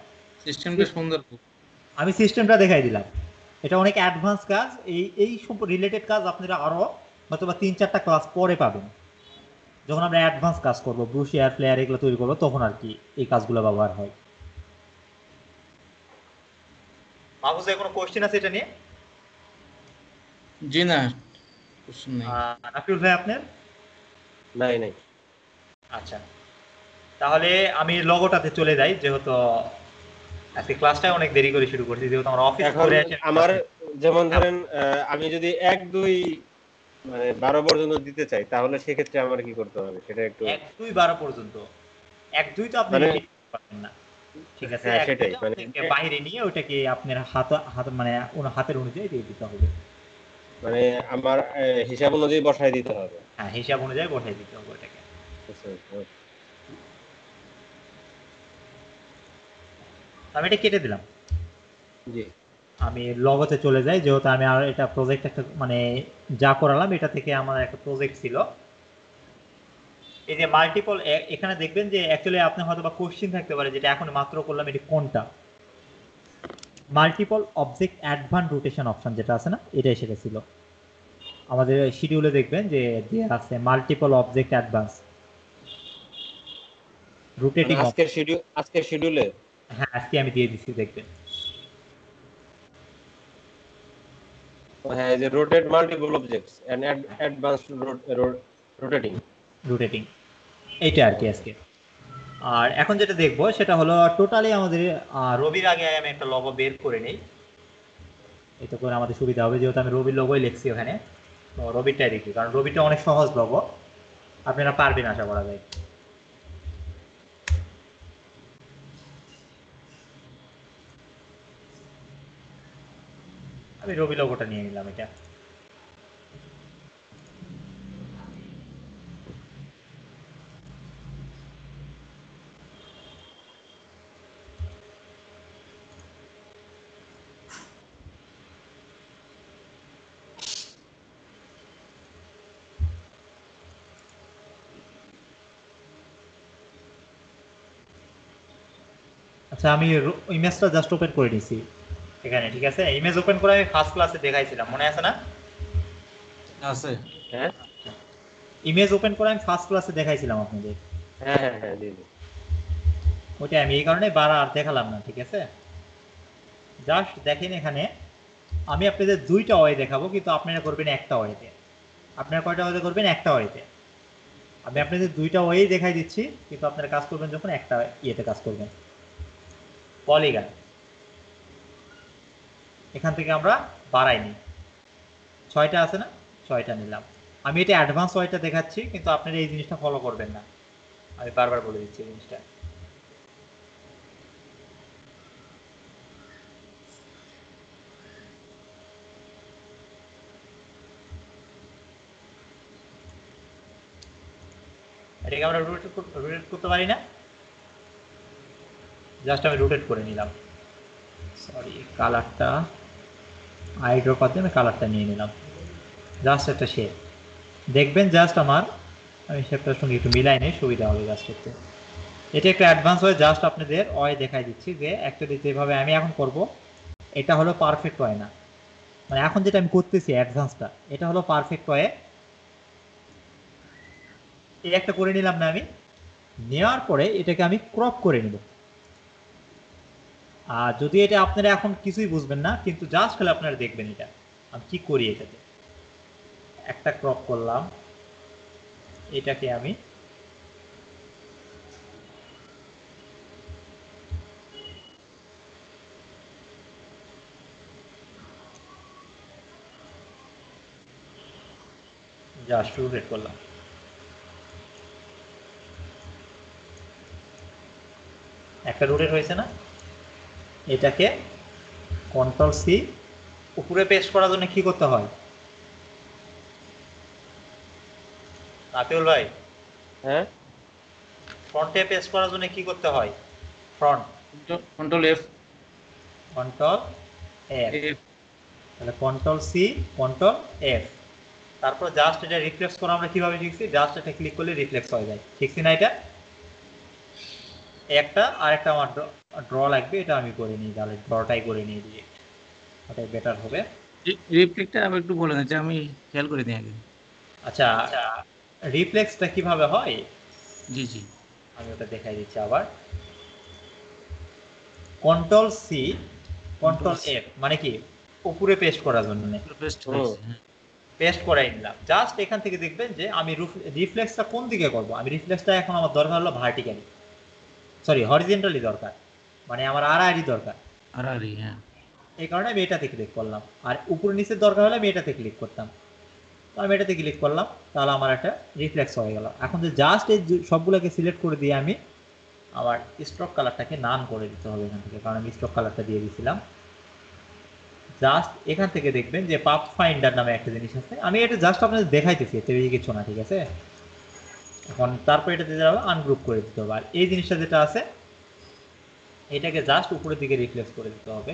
সিস্টেমটা সুন্দর খুব। আমি সিস্টেমটা দেখাই দিলাম, এটা অনেক অ্যাডভান্স কাজ। এই রিলেটেড কাজ আপনারা আরো হয়তো বা 3-4টা ক্লাস পরে পাবেন, যখন আমরা অ্যাডভান্স কাজ করবো, ব্রুশ এয়ার ফ্লেয়ার এগুলো তৈরি করবো, তখন আর কি এই কাজগুলো ব্যবহার হয়। মাহফুজ, কোনো কোশ্চেন আছে এটা নিয়ে? জি না, কোশ্চেন নেই। রাফিউল ভাই আপনার? নাই নাই। আচ্ছা, তাহলে আমি লগোটাতে চলে যাই, যেহেতু আজকে ক্লাসটা অনেক দেরি করে শুরু করছি, যেহেতু আমার অফিস এখন করে আসে। আমার যেমন হ্যাঁ, ধরেন আমি যদি 1-2 মানে 12 পর্যন্ত দিতে চাই তাহলে সেক্ষেত্রে আমার কি করতে হবে সেটা একটু 1-2-12 পর্যন্ত, 1-2 তো আপনি মানে রিপিট করতে পারবেন না। ঠিক আছে, হ্যাঁ এক সেটাই দিলাম মানে থেকে বাইরে নিয়ে ওটাকে আপনার হাত মানে হাতের অনুযায়ী দিয়ে দিতে হবে। মানে আমার হিসাব অনুযায়ী বসায় দিতে হবে। হ্যাঁ, হিসাব অনুযায়ী বসাই দিতে হবে ওটাকে। বুঝতে পেরেছি। আমি এটা কেটে দিলাম। জি। আমি লগতে চলে যাই, যেহেতু আমি আর এটা প্রজেক্ট একটা মানে যা করালাম এটা থেকে আমার একটা প্রজেক্ট ছিল। এই যে মাল্টিপল, এখানে দেখবেন যে অ্যাকচুয়ালি আপনি হয়তো বা কোশ্চেন থাকতে পারে যেটা এখন মাত্র করলাম এটি কোনটা। Multiple object advance rotation option যেটা আছে না, এটাই সেটা ছিল আমাদের শিডিউলে। দেখবেন যে দেয়া আছে মাল্টিপল অবজেক্ট অ্যাডভান্স মানে রোটেটিং অপশন। আজকের শিডিউলে। হ্যাঁ, আজকে আমি দিয়ে দিচ্ছি, দেখবেন। হ্যাঁ, এই যে rotate multiple objects and advanced rotating. Rotating এইটা আর কি আজকে। আর এখন যেটা দেখবো সেটা হলো টোটালি আমাদের রবির আগে আমি একটা লগো বের করে নেই, এতে করে আমাদের সুবিধা হবে, যেহেতু আমি রবির লগোই লিখছি ওখানে। তো রবিরটাই দেখি, কারণ রবিটা অনেক সহজ লগো, আপনারা পারবেন আশা করা যায়। আমি রবি লগোটা নিয়ে নিলাম এটা। আচ্ছা, আমি ইমেজটা জাস্ট ওপেন করে নিছি এখানে, ঠিক আছে। ইমেজ ওপেন করে আমি ফার্স্ট ক্লাসে দেখাইছিলাম, মনে আছে না? আছে। হ্যাঁ ইমেজ ওপেন করে আমি ফার্স্ট ক্লাসে দেখাইছিলাম আপনাদের। হ্যাঁ হ্যাঁ হ্যাঁ জি জি। ওইটা আমি এই কারণে বার আর দেখালাম না, ঠিক আছে। জাস্ট দেখেন এখানে আমি আপনাদের দুইটা ওয়ে দেখাবো, কিন্তু আপনারা করবেন একটা ওয়েতে। আপনারা কয়টা ওয়েতে করবেন? একটা ওয়েতে। আমি আপনাদের দুইটা ওয়েই দেখাই দিচ্ছি, কিন্তু আপনারা কাজ করবেন যখন একটা ইয়েতে কাজ করবেন। পলিগন এখান থেকে আমরা বাড়াই নিই, 6টা আছে না, 6টা নিলাম। আমি এটা অ্যাডভান্স ওয়েটা দেখাচ্ছি, কিন্তু আপনারা এই জিনিসটা ফলো করবেন না, আমি বারবার বলে দিচ্ছি এই জিনিসটা। এটাকে আমরা রোটেট করতে পারি না, জাস্ট আমি রোটেট করে নিলাম। সরি, কালারটা আইড্র পাতে আমি কালারটা নিয়ে নিলাম, জাস্ট একটা শেপ দেখবেন। জাস্ট আমি শেপটার সঙ্গে একটু মিলাই নেই, সুবিধা হবে কাজ করতে। এটা একটু অ্যাডভান্স হয়ে জাস্ট আপনাদের ওয়ে দেখাই দিচ্ছি যে অ্যাকচুয়ালি যেভাবে আমি এখন করব এটা হলো পারফেক্ট ওয়ে না, মানে এখন যেটা আমি করতেছি অ্যাডভান্সটা এটা হলো পারফেক্ট ওয়ে। এই একটা করে নিলাম না আমি, নেওয়ার পরে এটাকে আমি ক্রপ করে নিব। আর যদি এটা আপনারা এখন কিছুই বুঝবেন না, কিন্তু জাস্ট খালি আপনারা দেখবেন এটা আমি কি করি। এটাতে একটা ক্রপ করলাম, এটাকে আমি জাস্ট রোটেট করলাম। একটা রোটেট হয়েছে না, এটাকে কন্ট্রোল সি। উপরে পেস্ট করার জন্য কি করতে হয় আতিউল ভাই? হ্যাঁ ফ্রন্টে পেস্ট করার জন্য কি করতে হয়? Front control F. Control F. তাহলে কন্ট্রোল সি, কন্ট্রোল এফ। তারপর জাস্ট এটা রিফ্লেক্স করা আমরা কিভাবে শিখছি? জাস্ট এটা ক্লিক করলে রিফ্লেক্স হয়ে যায়, শিখছি না এটা? একটা আর একটা আমার ড্র লাগবে, এটা আমি করে নিই, তাহলে ড্রটাই করে নিয়ে দিয়ে ওটাই বেটার হবে। রিফ্লেক্টটা আমি একটু বলে দিচ্ছি, আমি খেয়াল করে দিই আগে। আচ্ছা, রিফ্লেক্সটা কিভাবে হয় জি জি। আমি ওটা দেখাই দিচ্ছি আবার। কন্ট্রোল সি, কন্ট্রোল এফ মানে কি? উপরে পেস্ট করার জন্য পেস্ট হুম হয়েছে, হ্যাঁ। পেস্ট করাই নিলাম। জাস্ট এখান থেকে দেখবেন যে আমি রিফ্লেক্সটা কোন দিকে করব। আমি রিফ্লেক্সটা এখন আমার দরকার হলো ভার্টিক্যালি, সরি হরিজেন্টালি দরকার, মানে আমার আড়াআড়ি দরকার। আড়াআড়ি, হ্যাঁ। এই কারণে আমি এটাতে ক্লিক করলাম, আর উপরে নিচের দরকার হলে আমি এটাতে ক্লিক করতাম। তো আমি এটাতে ক্লিক করলাম, তাহলে আমার একটা রিফ্লেক্স হয়ে গেল। এখন যে জাস্ট এই সবগুলোকে সিলেক্ট করে দিয়ে আমি আমার স্ট্রোক কালারটাকে নান করে দিতে হবে এখান থেকে, কারণ আমি স্ট্রোক কালারটা দিয়ে দিয়েছিলাম। জাস্ট এখান থেকে দেখবেন যে পাথ ফাইন্ডার নামে একটা জিনিস আছে, আমি এটা জাস্ট আপনাদের দেখাইতেছি, এতে বেশি কিছু না, ঠিক আছে। এখন তারপর এটা দিতে হবে আনগ্রুপ করে দিতে হবে, আর এই জিনিসটা যেটা আছে এটাকে জাস্ট উপরের দিকে রিপ্লেস করে দিতে হবে,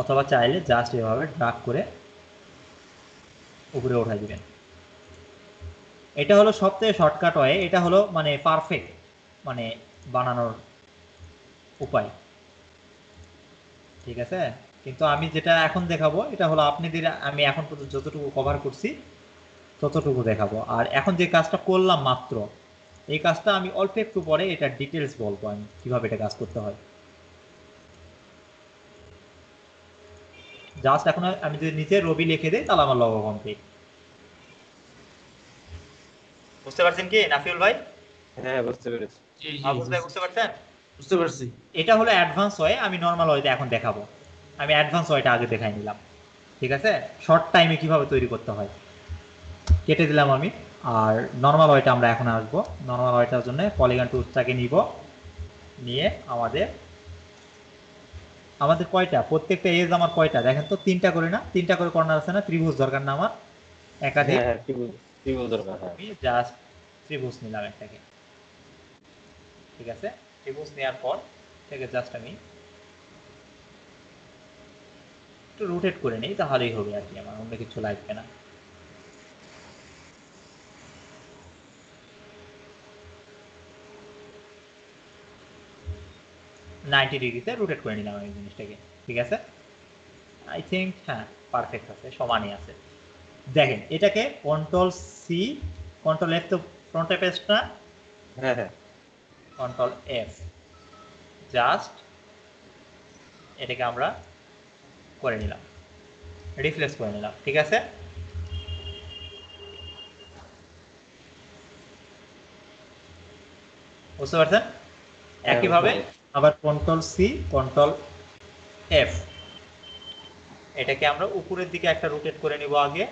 অথবা চাইলে জাস্ট এভাবে ড্রাগ করে উপরে উঠাই দিবেন। এটা হলো সবথেকে শর্টকাট ওয়ে, এটা হলো মানে পারফেক্ট মানে বানানোর উপায়, ঠিক আছে। কিন্তু আমি যেটা এখন দেখাবো এটা হলো আপনাদের, আমি এখন পর্যন্ত যতটুকু কভার করছি ততটুকু দেখাবো। আর এখন যে কাজটা করলাম মাত্র, এই কাজটা আমি অল্প একটু পরে এটা ডিটেলস বলবো আমি কিভাবে এটা কাজ করতে হয়। জাস্ট এখন আমি যদি নিচে রবি লিখে দিই তাহলে আমার লগো কমপ্লিট। বুঝতে পারছেন কি নাফিউল ভাই? হ্যাঁ বুঝতে পেরেছি। জি জি মাহফুজ ভাই বুঝতে পারছেন? বুঝতে পারছি। এটা হলো অ্যাডভান্স ওয়ে, আমি নর্মাল ওয়েতে এখন দেখাবো। আমি অ্যাডভান্স ওয়েটা আগে দেখাই নিলাম, ঠিক আছে। শর্ট টাইমে কিভাবে তৈরি করতে হয় কেটে দিলাম আমি। আর নর্মাল ওয়েটা আমরা এখন আসবো। নর্মাল ওয়েটার জন্য পলিগন টুলসটাকে নিব, নিয়ে আমাদের আমাদের কয়টা প্রত্যেকটা এজ আমার কয়টা দেখেন তো, 3টা করে না, 3টা করে কর্নার আছে না, ত্রিভুজ দরকার না আমার একাধিক। হ্যাঁ হ্যাঁ ত্রিভুজ দরকার, হ্যাঁ। আমি জাস্ট ত্রিভুজ নিলাম একটাকে, ঠিক আছে। ত্রিভুজ নেওয়ার পর থেকে জাস্ট আমি একটু রোটেট করে নিই, তাহলেই হবে আর কি, আমার অন্য কিছু লাগবে না। নাইনটি ডিগ্রিতে রোটেট করে নিলাম আমি জিনিসটাকে, ঠিক আছে। আই থিঙ্ক হ্যাঁ পারফেক্ট আছে, সমানই আছে। দেখেন এটাকে কন্ট্রোল সি, কন্ট্রোল এফ তো ফ্রন্টে পেস্ট না, হ্যাঁ হ্যাঁ কন্ট্রোল এফ, জাস্ট এটাকে আমরা করে নিলাম, রিফ্লেক্স করে নিলাম, ঠিক আছে। বুঝতে পারছেন? হ্যাঁ, একইভাবে বুঝতে পেরেছি। আবার কন্ট্রোল সি, কন্ট্রোল এফ, এটাকে আমরা উপরের দিকে একটা রোটেট করে নিব আগে,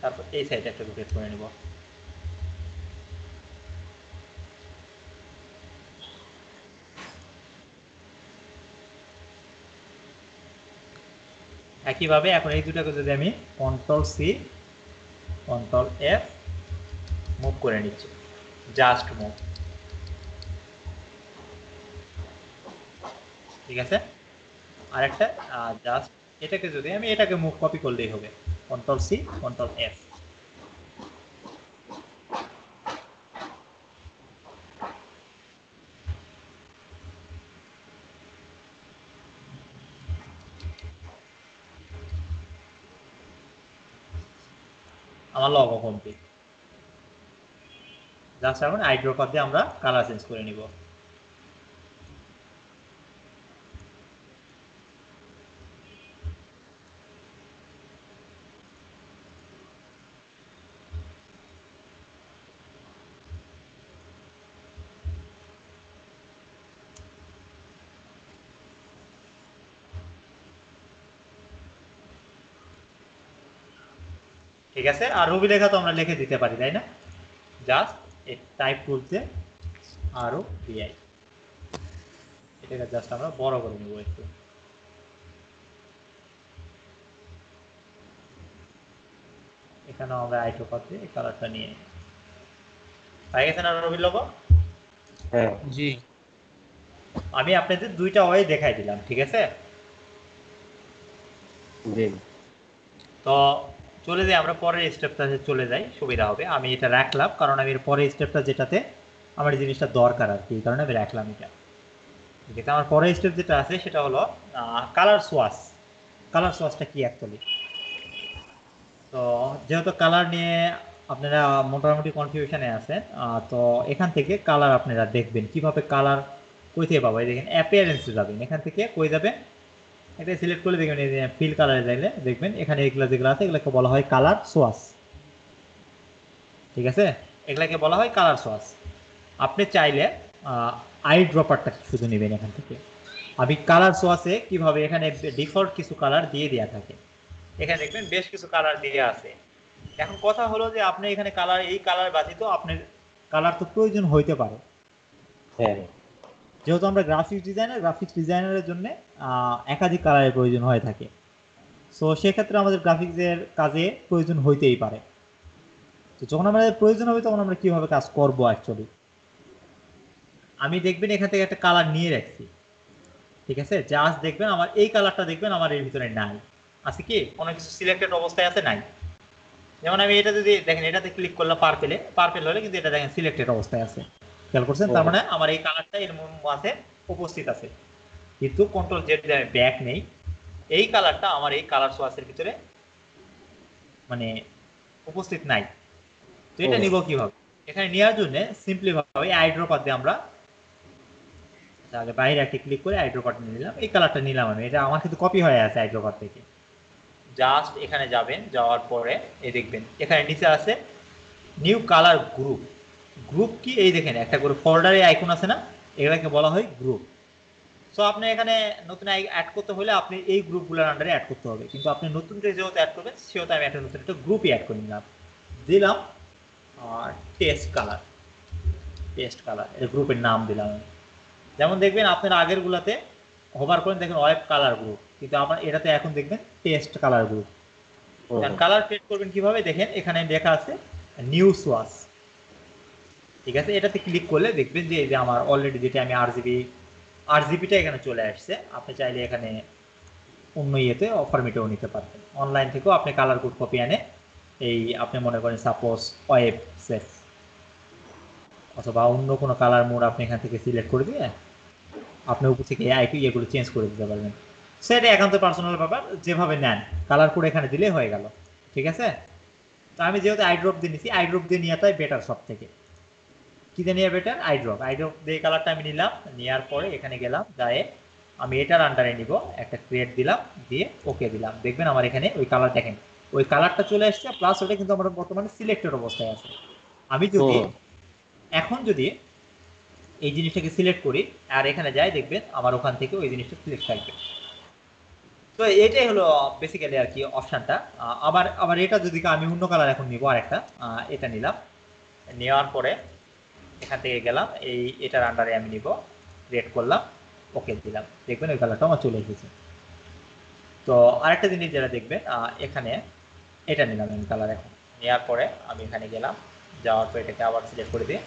তারপর এই সাইডে একটা রোটেট করে নিব। একইভাবে এখন এই দুটাকে যদি আমি control C, control F move করে নিচ্ছি, জাস্ট মুভ, ঠিক আছে। আরেকটা জাস্ট এটাকে যদি আমি এটাকে মুভ কপি করলেই হবে, কন্ট্রোল সি, কন্ট্রোল এফ। আমার লগো কমপ্লিট। জাস্ট এখন আইড্রপার দিয়ে আমরা কালার চেঞ্জ করে নিব। ঠিক আছে, আর রবি লেখা তো আমরা লিখে দিতে পারি তাই না, জাস্ট এই টাইপ টুলসে আরও বিআই, এটাকে জাস্ট আমরা বড় করে নেব একটু। এখানেও আমরা আইড্রপার দিয়ে এই কালারটা নিয়ে পাই গেছে না রবির লোগো? হ্যাঁ জি আমি আপনাদের দুইটা ওয়ে দেখাই দিলাম, ঠিক আছে। জি তো চলে যাই আমরা পরের স্টেপটাতে চলে যাই, সুবিধা হবে। আমি এটা রাখলাম কারণ আমি এর পরের স্টেপটা যেটাতে আমার এই জিনিসটা দরকার আর কি, এই কারণে আমি রাখলাম এটা, ঠিক আছে। আমার পরের স্টেপ যেটা আছে সেটা হলো কালার সোয়াস। কালার সোয়াসটা কি অ্যাকচুয়ালি? তো যেহেতু কালার নিয়ে আপনারা মোটামুটি কনফিউশনে আছেন, তো এখান থেকে কালার আপনারা দেখবেন কিভাবে কালার কই থেকে পাবো। এই দেখেন অ্যাপিয়ারেন্সে যাবেন, এখান থেকে কই যাবেন, এটা সিলেক্ট করে দেখবেন এই যে ফিল কালারে যাইলে দেখবেন এখানে এগুলো যেগুলো আছে এগুলোকে বলা হয় কালার সোয়াস, ঠিক আছে। এগুলাকে বলা হয় কালার সোয়াস। আপনি চাইলে আই ড্রপারটা শুধু নেবেন এখান থেকে। আমি কালার সোয়াসে কিভাবে এখানে ডিফল্ট কিছু কালার দিয়ে দেওয়া থাকে, এখানে দেখবেন বেশ কিছু কালার দিয়ে আছে। এখন কথা হলো যে আপনি এখানে কালার, এই কালার ব্যতীত আপনার কালার তো প্রয়োজন হইতে পারে, হ্যাঁ যেহেতু আমরা গ্রাফিক্স ডিজাইনারের জন্য একাধিক কালারের প্রয়োজন হয়ে থাকে। সো সেক্ষেত্রে আমাদের গ্রাফিক্সের কাজে প্রয়োজন হইতেই পারে। তো যখন আমাদের প্রয়োজন হবে তখন আমরা কিভাবে কাজ করব অ্যাকচুয়ালি, আমি দেখবেন এখান থেকে একটা কালার নিয়ে রাখছি, ঠিক আছে? জাস্ট দেখবেন আমার এই কালারটা দেখবেন আমার এর ভিতরে নাই, আছে কি কোনো কিছু সিলেক্টেড অবস্থায় আছে নাই। যেমন আমি এটা যদি দেখেন এটাতে ক্লিক করলাম পার্পেল হলে কিন্তু এটা দেখেন সিলেক্টেড অবস্থায় আছে, খেয়াল করছেন? তার মানে আমার এই কালারটা এর মাঝে উপস্থিত আছে, কিন্তু কন্ট্রোল জেড দিয়ে আমি ব্যাক নেই, এই কালারটা আমার এই কালার সোয়াসের ভিতরে মানে উপস্থিত নাই। তো এটা নিব কিভাবে? এখানে নেওয়ার জন্য সিম্পলি ভাবে আইড্রপার দিয়ে আমরা তাহলে বাইরে একটা ক্লিক করে আইড্রপার নিলাম, এই কালারটা নিলাম আমি, এটা আমার কিন্তু কপি হয়ে আছে আইড্রপার থেকে। জাস্ট এখানে যাবেন, যাওয়ার পরে এই দেখবেন এখানে নিচে আছে নিউ কালার গ্রুপ। গ্রুপ কি? এই দেখেন একটা করে ফোল্ডারে আইকন আছে না, এগুলাকে বলা হয় গ্রুপ। সো আপনি এখানে নতুন অ্যাড করতে হলে আপনি এই গ্রুপগুলোর আন্ডারে অ্যাড করতে হবে, কিন্তু আপনি নতুন যেহেতু অ্যাড করবেন সেহেতু আমি একটা নতুন একটা গ্রুপই অ্যাড করে দিলাম আর টেস্ট কালার এই গ্রুপের নাম দিলাম আমি। যেমন দেখবেন আপনার আগের গুলাতে হোভার করেন দেখেন ওয়েব কালার গ্রুপ, কিন্তু আপনার এটাতে এখন দেখবেন test colour group. Colour create করবেন কিভাবে? দেখেন এখানে লেখা আছে নিউ সোয়াস, ঠিক আছে? এটাতে ক্লিক করলে দেখবেন যে এই যে আমার অলরেডি যেটা আমি আরজিবিটা এখানে চলে আসছে। আপনি চাইলে এখানে অন্য ইয়েতে ফরম্যাটেও নিতে পারবেন, অনলাইন থেকেও আপনি কালার কোড কপি আনে এই আপনি মনে করেন সাপোজ ওয়েব সেফ অথবা অন্য কোনো কালার মোড আপনি এখান থেকে সিলেক্ট করে দিয়ে আপনি উপর থেকে এগুলো চেঞ্জ করে দিতে পারবেন। সেটা একান্ত পার্সোনাল ব্যাপার, যেভাবে নেন কালার কোড এখানে দিলে হয়ে গেল, ঠিক আছে? তো আমি যেহেতু আইড্রপ দিয়ে নিছি, আইড্রপ দিয়ে নেওয়াটাই বেটার সব থেকে। কি দিয়ে নেওয়া বেটার? আইড্রপ দিয়ে কালারটা আমি নিলাম, নেওয়ার পরে এখানে গেলাম, যায় আমি এটার আন্ডারে নিব, একটা ক্রিয়েট দিলাম, দিয়ে ওকে দিলাম, দেখবেন আমার এখানে ওই কালার দেখেন ওই কালারটা চলে আসছে, প্লাস ওটা কিন্তু আমার বর্তমানে সিলেক্টেড অবস্থায় আছে। আমি যদি এখন যদি এই জিনিসটাকে সিলেক্ট করি আর এখানে যাই দেখবেন আমার ওখান থেকে ওই জিনিসটা সিলেক্ট থাকবে। তো এটাই হলো বেসিক্যালি আর কি অপশনটা। আবার আবার এটা যদি আমি অন্য কালার এখন নিব আর একটা এটা নিলাম, নেওয়ার পরে এখান থেকে গেলাম এটার আন্ডারে আমি নিব, ক্রিয়েট করলাম, ওকে দিলাম, দেখবেন ওই কালারটা আমার চলে এসেছে। তো আরেকটা জিনিস যেটা দেখবেন এখানে এটা নিলাম আমি কালার, এখন নেওয়ার পরে আমি এখানে গেলাম, যাওয়ার পর এটাকে আবার সিলেক্ট করে দিয়ে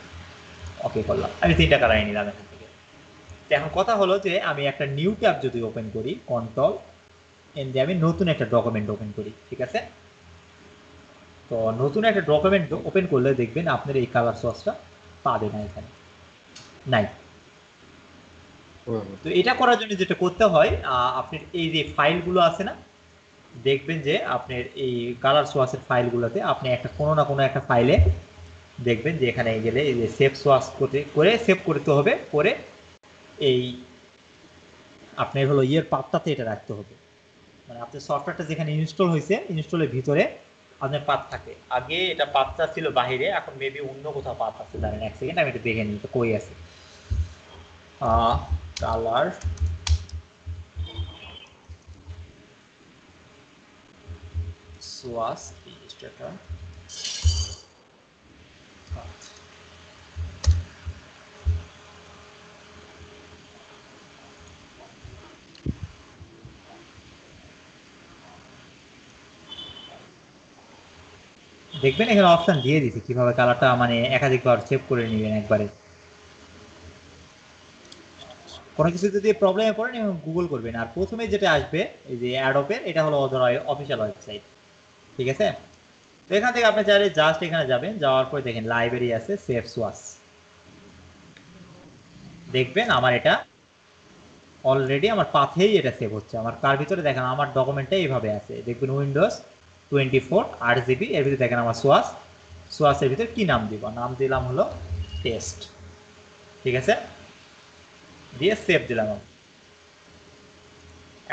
ওকে করলাম, আমি 3টা কালারই নিলাম এখান থেকে। তো এখন কথা হলো যে আমি একটা নিউ ট্যাব যদি ওপেন করি, কন্ট্রোল এন দিয়ে আমি নতুন একটা ডকুমেন্ট ওপেন করি, ঠিক আছে? তো নতুন একটা ডকুমেন্ট ওপেন করলে দেখবেন আপনার এই কালার সসটা পাবে না, এখানে নাই। তো এটা করার জন্য যেটা করতে হয় আপনার এই যে ফাইলগুলো আছে না, দেখবেন যে আপনার এই কালার সোয়াসের ফাইলগুলোতে আপনি একটা কোনো না কোনো একটা ফাইলে দেখবেন যে এখানে গেলে এই যে সেভ সোয়াস করে সেভ করতে হবে, করে এই আপনার হলো ইয়ের পাতটাতে এটা রাখতে হবে, মানে আপনার সফটওয়্যারটা যেখানে ইনস্টল হয়েছে ইনস্টলের ভিতরে আপনার পাত থাকে। আগে এটা পাতটা ছিল বাহিরে, এখন মেবি অন্য কোথাও পাত আছে, দাঁড়ান এক সেকেন্ড আমি এটা দেখে নিই তো কই আছে। কালার সোয়াস ইলিস্ট্রেটর, দেখবেন এখানে অপশন দিয়ে দিছি কিভাবে কালারটা মানে একাধিকবার সেভ করে নেবেন একবারে। কোনো কিছু যদি প্রবলেমে পড়েন এবং গুগল করবেন, আর প্রথমে যেটা আসবে এই যে অ্যাডোপের, এটা হলো ওদের অফিসিয়াল ওয়েবসাইট, ঠিক আছে? তো এখান থেকে আপনি চাইলে জাস্ট এখানে যাবেন, যাওয়ার পরে দেখেন লাইব্রেরি আছে সেভ সোয়াস, দেখবেন আমার এটা অলরেডি আমার পাথেই এটা সেভ হচ্ছে। আমার কার ভিতরে দেখেন আমার ডকুমেন্টটা এইভাবে আছে, দেখবেন উইন্ডোজ 24 8 GB, এর ভিতরে দেখেন আমার সোয়াসের ভিতরে কি নাম দিব, নাম দিলাম হলো টেস্ট, ঠিক আছে? দিয়ে সেভ দিলাম।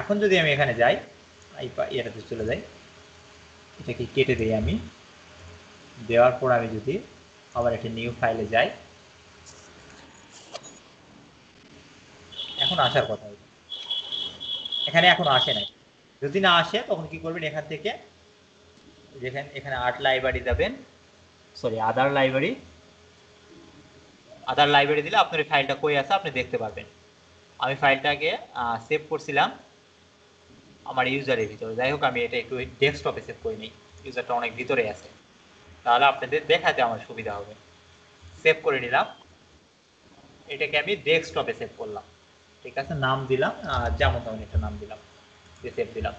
এখন যদি আমি এখানে যাই এটাতে চলে যাই, এটাকে কেটে দিই আমি, দেওয়ার পর আমি যদি আবার একটা নিউ ফাইলে যাই, এখন আসার কথা, এখানে এখন আসে নাই। যদি না আসে তখন কি করবেন, এখান থেকে যেখানে এখানে আর্ট লাইব্রেরি যাবেন, সরি আদার লাইব্রেরি, আদার লাইব্রেরি দিলে আপনার এই ফাইলটা কই আছে আপনি দেখতে পারবেন। আমি ফাইলটাকে সেভ করছিলাম আমার ইউজারের ভিতরে। যাই হোক আমি এটা একটু ডেস্কটপে সেভ করে নিই, ইউজারটা অনেক ভিতরে আছে, তাহলে আপনাদের দেখাতে আমার সুবিধা হবে। সেভ করে নিলাম, এটাকে আমি ডেস্কটপে সেভ করলাম। ঠিক আছে, নাম দিলাম যেমন তেমন একটা নাম দিলাম, সেভ দিলাম।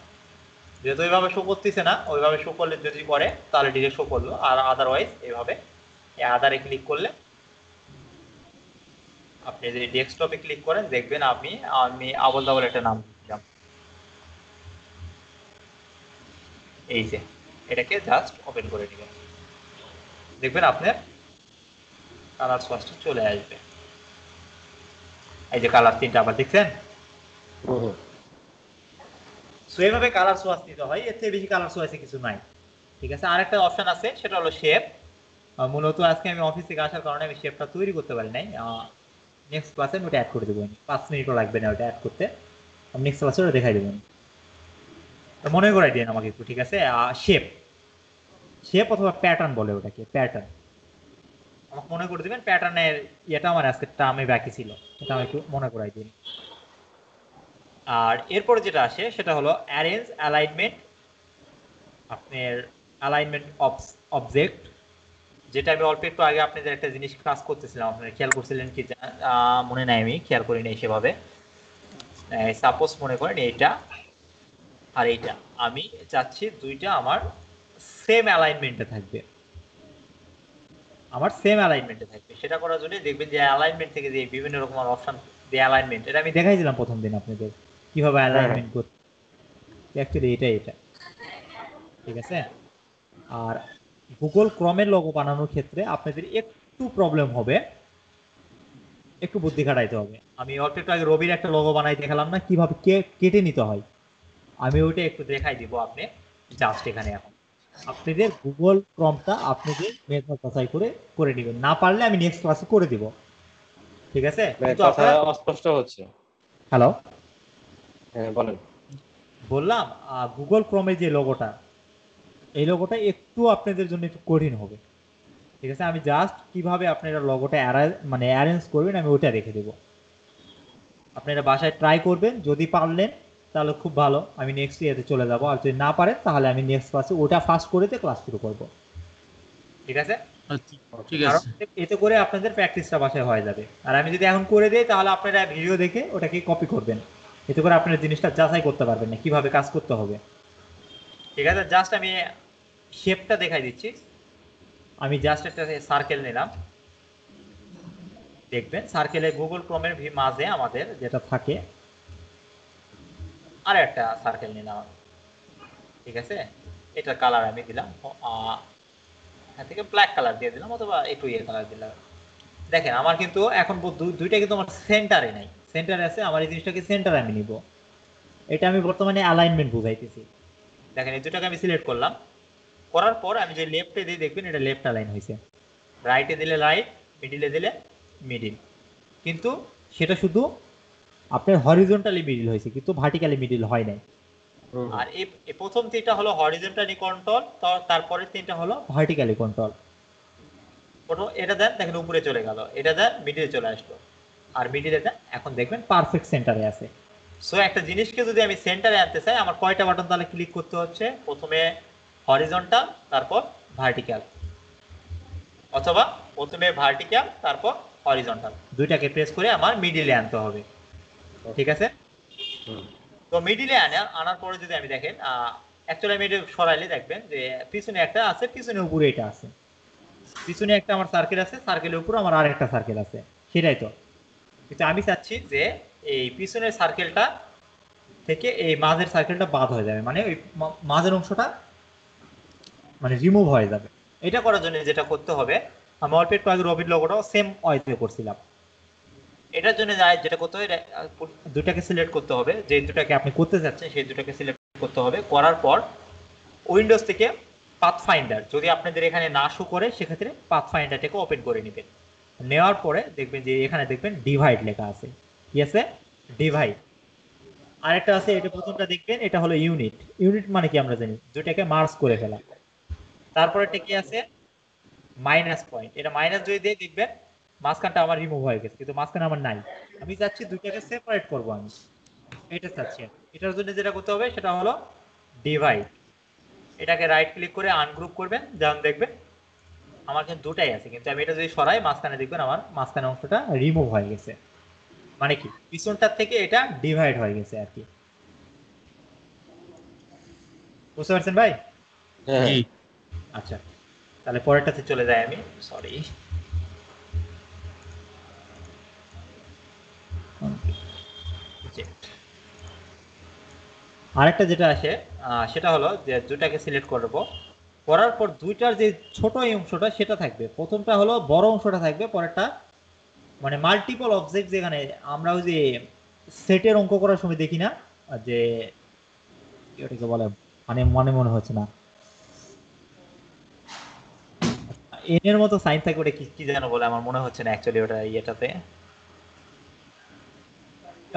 যেহেতু ওইভাবে শো করতেছে না, ওইভাবে শো করলে যদি করে তাহলে ডিরেক্ট শো করলো, আর আদারওয়াইজ এইভাবে আদারে ক্লিক করলে আপনি যদি ডেস্কটপে ক্লিক করেন দেখবেন আমি আবল তাবল একটা নাম দিলাম, এই যে এটাকে জাস্ট ওপেন করে দিবেন, দেখবেন আপনার কালার সোয়াচটা চলে আসবে। এই যে কালার তিনটা আবার দেখছেন। সো এইভাবে কালার সোয়াচ নিতে হয়, এর থেকে বেশি কালার সোয়াচে কিছু নাই। ঠিক আছে, আরেকটা অপশন আছে, সেটা হলো শেপ। মূলত আজকে আমি অফিস থেকে আসার কারণে আমি শেপটা তৈরি করতে পারি নাই, নেক্সট ক্লাসে আমি ওটা অ্যাড করে দেবো, 5 মিনিটও লাগবে না ওটা অ্যাড করতে, আমি নেক্সট ক্লাসে ওটা দেখাই দেবো। মনে করাই দিন আমাকে একটু, ঠিক আছে। শেপ শেপ অথবা প্যাটার্ন বলে ওটাকে, প্যাটার্ন আমাকে মনে করে দিবেন। প্যাটার্নের ইয়েটা আমার আজকে টার্মে বাকি ছিল, এটা আমি একটু মনে করাই দিন। আর এরপরে যেটা আসে সেটা হলো অ্যারেঞ্জ অ্যালাইনমেন্ট, আপনার অ্যালাইনমেন্ট অবজেক্ট, যেটা আমি অল্প একটু আগে আপনাদের একটা জিনিস কাজ করতেছিলাম, আপনারা খেয়াল করছিলেন কি মনে নাই, আমি খেয়াল করি নাই সেভাবে। সাপোজ মনে করেন এইটা আর এইটা, আমি চাচ্ছি দুইটা আমার সেম অ্যালাইনমেন্টে থাকবে, আমার সেম অ্যালাইনমেন্টে থাকবে। সেটা করার জন্য দেখবেন যে অ্যালাইনমেন্ট থেকে যে বিভিন্ন রকম অপশন দিয়ে অ্যালাইনমেন্ট, এটা আমি দেখাইছিলাম প্রথম দিন আপনাদের কিভাবে অ্যালাইনমেন্ট করতে, অ্যাকচুয়ালি এটা ঠিক আছে। আর গুগল ক্রমের লোগো বানানোর ক্ষেত্রে আপনাদের একটু প্রবলেম হবে, একটু বুদ্ধি খাটাইতে হবে। আমি অল্প একটু আগে রবির একটা লোগো বানাই দেখালাম না, কিভাবে কেটে নিতে হয়, আমি ওইটা একটু দেখাই দিব আপনি জাস্ট এখানে। এখন আপনাদের গুগল ক্রমটা আপনাদের মেধা যাচাই করে করে নেবেন, না পারলে আমি নেক্সট ক্লাসে করে দিব, ঠিক আছে। কিন্তু কথা আপনারা, অস্পষ্ট হচ্ছে। হ্যালো, হ্যাঁ বলেন। বললাম গুগল ক্রমের যে লোগোটা, এই লোগোটা একটু আপনাদের জন্য একটু কঠিন হবে, ঠিক আছে। আমি জাস্ট কিভাবে আপনারা লোগোটা মানে অ্যারেঞ্জ করবেন আমি ওটা রেখে দেবো, আপনারা বাসায় ট্রাই করবেন, যদি পারলেন তাহলে খুব ভালো, আমি নেক্সট ইয়ারে চলে যাব, আর যদি না পারেন তাহলে আমি নেক্সট ক্লাসে ওটা ফার্স্ট করে ক্লাস শুরু করব, ঠিক আছে। আচ্ছা, ঠিক কারণ আছে। এতে করে আপনাদের প্র্যাকটিসটা বাসায় হয়ে যাবে, আর আমি যদি এখন করে দিই তাহলে আপনারা ভিডিও দেখে ওটাকে কপি করবেন, এতে করে আপনারা জিনিসটা যাচাই করতে পারবেন না কিভাবে কাজ করতে হবে, ঠিক আছে। জাস্ট আমি শেপটা দেখাই দিচ্ছি, আমি জাস্ট একটা সার্কেল নিলাম, দেখবেন সার্কেলে গুগল ক্রোমের মাঝে আমাদের যেটা থাকে, আর একটা সার্কেল নিলাম, ঠিক আছে। এটা কালার আমি দিলাম এখান থেকে ব্ল্যাক কালার দিয়ে দিলাম, অথবা একটু ইয়ে কালার দিলাম। দেখেন আমার কিন্তু এখন দুইটা কিন্তু আমার সেন্টারে নাই, সেন্টারে আছে, আমার এই জিনিসটাকে সেন্টারে আমি নিব, এটা আমি বর্তমানে অ্যালাইনমেন্ট বুঝাইতেছি। দেখেন এই দুটাকে আমি সিলেক্ট করলাম, করার পর আমি যে লেফটে দিয়ে দেখবেন এটা লেফট অ্যালাইন হয়েছে, রাইটে দিলে রাইট, মিডিলে দিলে মিডিল, কিন্তু সেটা শুধু আপনার হরিজন্টালি মিডিল হয়েছে, কিন্তু ভার্টিক্যালি মিডিল হয় নাই। আর এই প্রথম তিনটা হলো হরিজন্টালি কন্ট্রোল, তারপরের তিনটা হলো ভার্টিক্যালি কন্ট্রোল। এটা দেন, দেখেন উপরে চলে গেল, এটা দেন মিডিলে চলে আসলো, আর মিডিলে দেন, এখন দেখবেন পারফেক্ট সেন্টারে আছে। সো একটা জিনিসকে যদি আমি সেন্টারে আনতে চাই আমার কয়টা বাটন তাহলে ক্লিক করতে হচ্ছে, প্রথমে হরিজন্টাল, তারপর ভার্টিক্যাল, অথবা প্রথমে ভার্টিক্যাল তারপর হরিজন্টাল, দুইটাকে প্রেস করে আমার মিডিলে আনতে হবে, ঠিক আছে। তো মিডিলে আনার পরে যদি আমি দেখেন অ্যাকচুয়ালি আমি এটা সরাইলে দেখবেন যে পিছনে একটা আছে, পিছনে উপরে এটা আছে, পিছনে একটা আমার সার্কেল আছে, সার্কেলের উপর আমার আর একটা সার্কেল আছে, সেটাই তো। কিন্তু আমি চাচ্ছি যে এই পিছনের সার্কেলটা থেকে এই মাঝের সার্কেলটা বাদ হয়ে যাবে, মানে ওই মাঝের অংশটা মানে রিমুভ হয়ে যাবে। এটা করার জন্য যেটা করতে হবে, আমি অল্প একটু আগে রবির লোগোটাও সেম ওয়েতে করছিলাম, এটার জন্য যেটা করতে হবে, দুটাকে সিলেক্ট করতে হবে, যে দুটাকে আপনি করতে চাচ্ছেন সেই দুটাকে সিলেক্ট করতে হবে। করার পর উইন্ডোজ থেকে পাথফাইন্ডার, যদি আপনাদের এখানে না শো করে সেক্ষেত্রে পাথফাইন্ডারটাকে ওপেন করে নেবেন, নেওয়ার পরে দেখবেন যে এখানে দেখবেন ডিভাইড লেখা আছে, কি আছে, ডিভাইড। আরেকটা আছে, এটা প্রথমটা দেখবেন, এটা হলো ইউনিট, ইউনিট মানে কি আমরা জানি দুটাকে মার্জ করে ফেলা। তারপরে এটা কি আছে, মাইনাস পয়েন্ট, এটা মাইনাস যদি দিয়ে দেখবেন মাঝখানটা আমার রিমুভ হয়ে গেছে, কিন্তু মাঝখানে আমার নাই। আমি চাচ্ছি দুইটাকে সেপারেট করবো আমি, এটা চাচ্ছি। এটার জন্য যেটা করতে হবে সেটা হলো ডিভাইড। এটাকে রাইট ক্লিক করে আনগ্রুপ করবেন, যেমন দেখবেন আমার কিন্তু দুটাই আছে, কিন্তু আমি এটা যদি সরাই মাঝখানে দেখবেন আমার মাঝখানে অংশটা রিমুভ হয়ে গেছে, মানে কি পিছনটার থেকে এটা ডিভাইড হয়ে গেছে আর কি। বুঝতে পারছেন ভাই? হ্যাঁ জি আচ্ছা, তাহলে পরেরটাতে চলে যাই আমি। সরি, আরেকটা যেটা আসে সেটা হলো যে দুটাকে সিলেক্ট করব, করার পর দুইটার যে ছোট এই অংশটা সেটা থাকবে, প্রথমটা হলো বড় অংশটা থাকবে, পরেরটা মানে মাল্টিপল অবজেক্ট, যেখানে আমরা ওই যে সেটের অঙ্ক করার সময় দেখি না যে এটাকে বলে, মানে মনে মনে হচ্ছে না, এন এর মতো সাইন থাকে, ওটা কি কি যেন বলে, আমার মনে হচ্ছে না অ্যাকচুয়ালি ওটা ইয়েটাতে।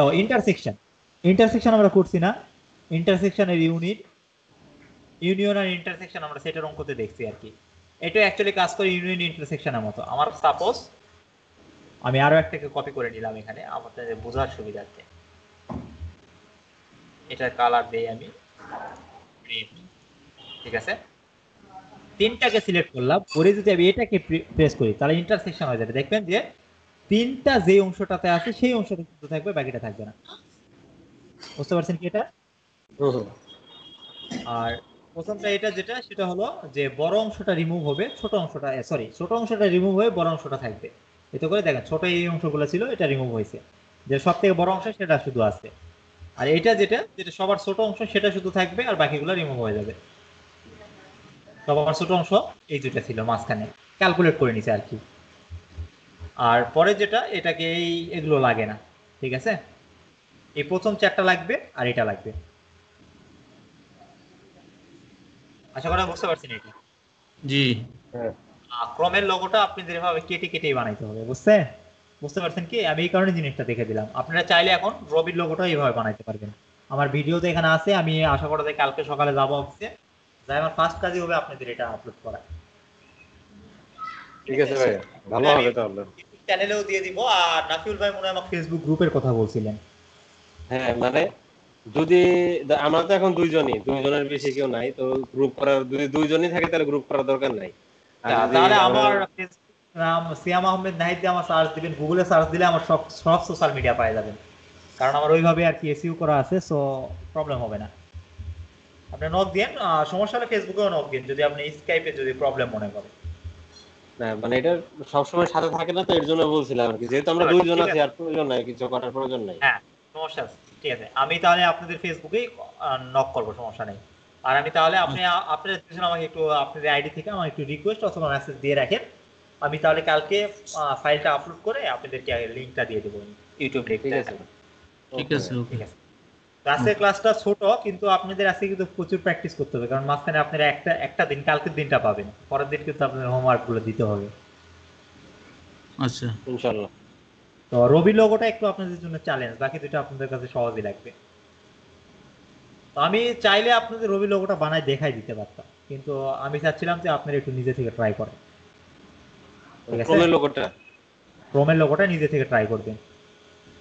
ও ইন্টারসেকশন, ইন্টারসেকশন আমরা করছি না, ইন্টারসেকশনের ইউনিয়ন আর ইন্টারসেকশন আমরা সেটের অঙ্কতে দেখছি আর কি। এটা অ্যাকচুয়ালি কাজ করে ইউনিয়ন ইন্টারসেকশনের মতো। আমার সাপোজ আমি আরো একটাকে কপি করে নিলাম এখানে আমাদের বোঝার সুবিধার্থে, এটার কালার দেই আমি গ্রিন, ঠিক আছে। তিনটাকে সিলেক্ট করলাম, করে যদি আমি এটাকে প্রেস করি তাহলে ইন্টারসেকশন হয়ে যাবে, দেখবেন যে তিনটা যে অংশটাতে আছে সেই অংশটা কিন্তু থাকবে, বাকিটা থাকবে না। বুঝতে পারছেন কি এটা? আর প্রথমটা এটা যেটা সেটা হলো যে বড় অংশটা রিমুভ হবে, ছোট অংশটা সরি ছোট অংশটা রিমুভ হয়ে বড় অংশটা থাকবে। এতে করে দেখেন ছোট এই অংশগুলো ছিল এটা রিমুভ হয়েছে, যে সব থেকে বড় অংশ সেটা শুধু আছে। আর এটা যেটা যেটা সবার ছোট অংশ সেটা শুধু থাকবে, আর বাকিগুলো রিমুভ হয়ে যাবে। সবার ছোট অংশ এই দুইটা ছিল মাঝখানে, ক্যালকুলেট করে নিছে আর কি। আর পরে যেটা এটাকে এগুলো লাগে না, ঠিক আছে। এই প্রথম চারটা লাগবে আর এটা লাগবে। আশা করা বুঝতে পারছেন এটা। জি হ্যাঁ ক্রমের লোগোটা আপনি যেভাবে কেটে কেটেই বানাইতে হবে, বুঝছেন? বুঝতে পারছেন কি? আমি এই কারণে জিনিসটা দেখে দিলাম। আপনারা চাইলে এখন রবির লোগোটা এইভাবে বানাইতে পারবেন। আমার ভিডিও তো এখানে আছে, আমি আশা করা যায় কালকে সকালে যাবো অফিসে, যাই আমার ফার্স্ট কাজই হবে আপনাদের এটা আপলোড করা। ঠিক আছে ভাই, ভালো আমি হবে তাহলে। ইউটিউব চ্যানেলেও দিয়ে দিব, আর নাফিউল ভাই মনে হয় আমার ফেসবুক গ্রুপের কথা বলছিলেন। হ্যাঁ মানে যদি আমরা তো এখন দুইজনের বেশি কেউ নাই, তো গ্রুপ করার যদি দুইজনই থাকে তাহলে গ্রুপ করার দরকার নাই। আর যদি তাহলে আমরা আমার ফেসবুক নাম সিয়াম আহমেদ নাহিদ দিয়ে আমার সার্চ দিবেন, গুগলে সার্চ দিলে আমার সব সব সোশ্যাল মিডিয়া পাওয়া যাবেন, কারণ আমার ওইভাবে আর কি এসইউ করা আছে, সো প্রবলেম হবে না। আপনি নক দেন, সমস্যা হলে ফেসবুকেও নক দিন যদি আপনি স্কাইপে যদি প্রবলেম মনে করেন। না মানে এটা সবসময় সাথে থাকে না, তো এর জন্য বলছিলাম আর কি, যেহেতু আমরা দুইজন ঠিক আছি আছে, আর প্রয়োজন নাই, কিছু করার প্রয়োজন নাই। হ্যাঁ সমস্যা আছে, ঠিক আছে। আমি তাহলে আপনাদের ফেসবুকেই নক করবো, সমস্যা নেই। আর আমি তাহলে আপনি আপনাদের দুজন আমাকে একটু আপনাদের আইডি থেকে আমাকে একটু রিকোয়েস্ট অথবা মেসেজ দিয়ে রাখেন, আমি তাহলে কালকে ফাইলটা আপলোড করে আপনাদেরকে লিঙ্কটা দিয়ে দেবো, ইউটিউব ঠিক লিঙ্কটা। আছে ঠিক আছে ওকে ঠিক আছে। তো আজকের ক্লাসটা ছোট, কিন্তু আপনাদের আজকে কিন্তু প্রচুর প্র্যাকটিস করতে হবে, কারণ মাঝখানে আপনারা একটা একটা দিন কালকের দিনটা পাবেন, পরের দিন কিন্তু আপনাদের হোমওয়ার্ক গুলো দিতে হবে। আচ্ছা ইনশাআল্লাহ। তো রবি লোগোটা একটু আপনাদের জন্য চ্যালেঞ্জ, বাকি দুটো আপনাদের কাছে সহজই লাগবে। তো আমি চাইলে আপনাদের রবি লোগোটা বানায় দেখাই দিতে পারতাম, কিন্তু আমি চাচ্ছিলাম যে আপনারা একটু নিজে থেকে ট্রাই করেন, ঠিক আছে। ক্রমের লোগোটা ক্রোমের লোগোটা নিজে থেকে ট্রাই করবেন।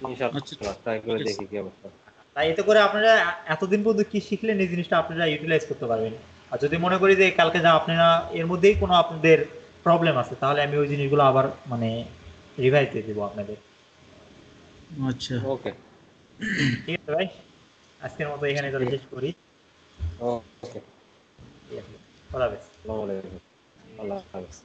আচ্ছা ইনশাআল্লাহ ট্রাই করে ঠিক আছে দেখি কি অবস্থা। তাই এতে করে আপনারা এতদিন পর্যন্ত কি শিখলেন এই জিনিসটা আপনারা ইউটিলাইজ করতে পারবেন। আর যদি মনে করি যে কালকে যা আপনারা এর মধ্যেই কোনো আপনাদের প্রবলেম আছে, তাহলে আমি ওই জিনিসগুলো আবার মানে রিভাইজ দিয়ে দেবো আপনাদের। আচ্ছা ওকে ঠিক আছে ভাই, আজকের মতো এখানে তাহলে শেষ করি। ওকে ঠিক আছে, খোদা হাফেজ। আসসালামু আলাইকুম। আল্লাহ হাফেজ।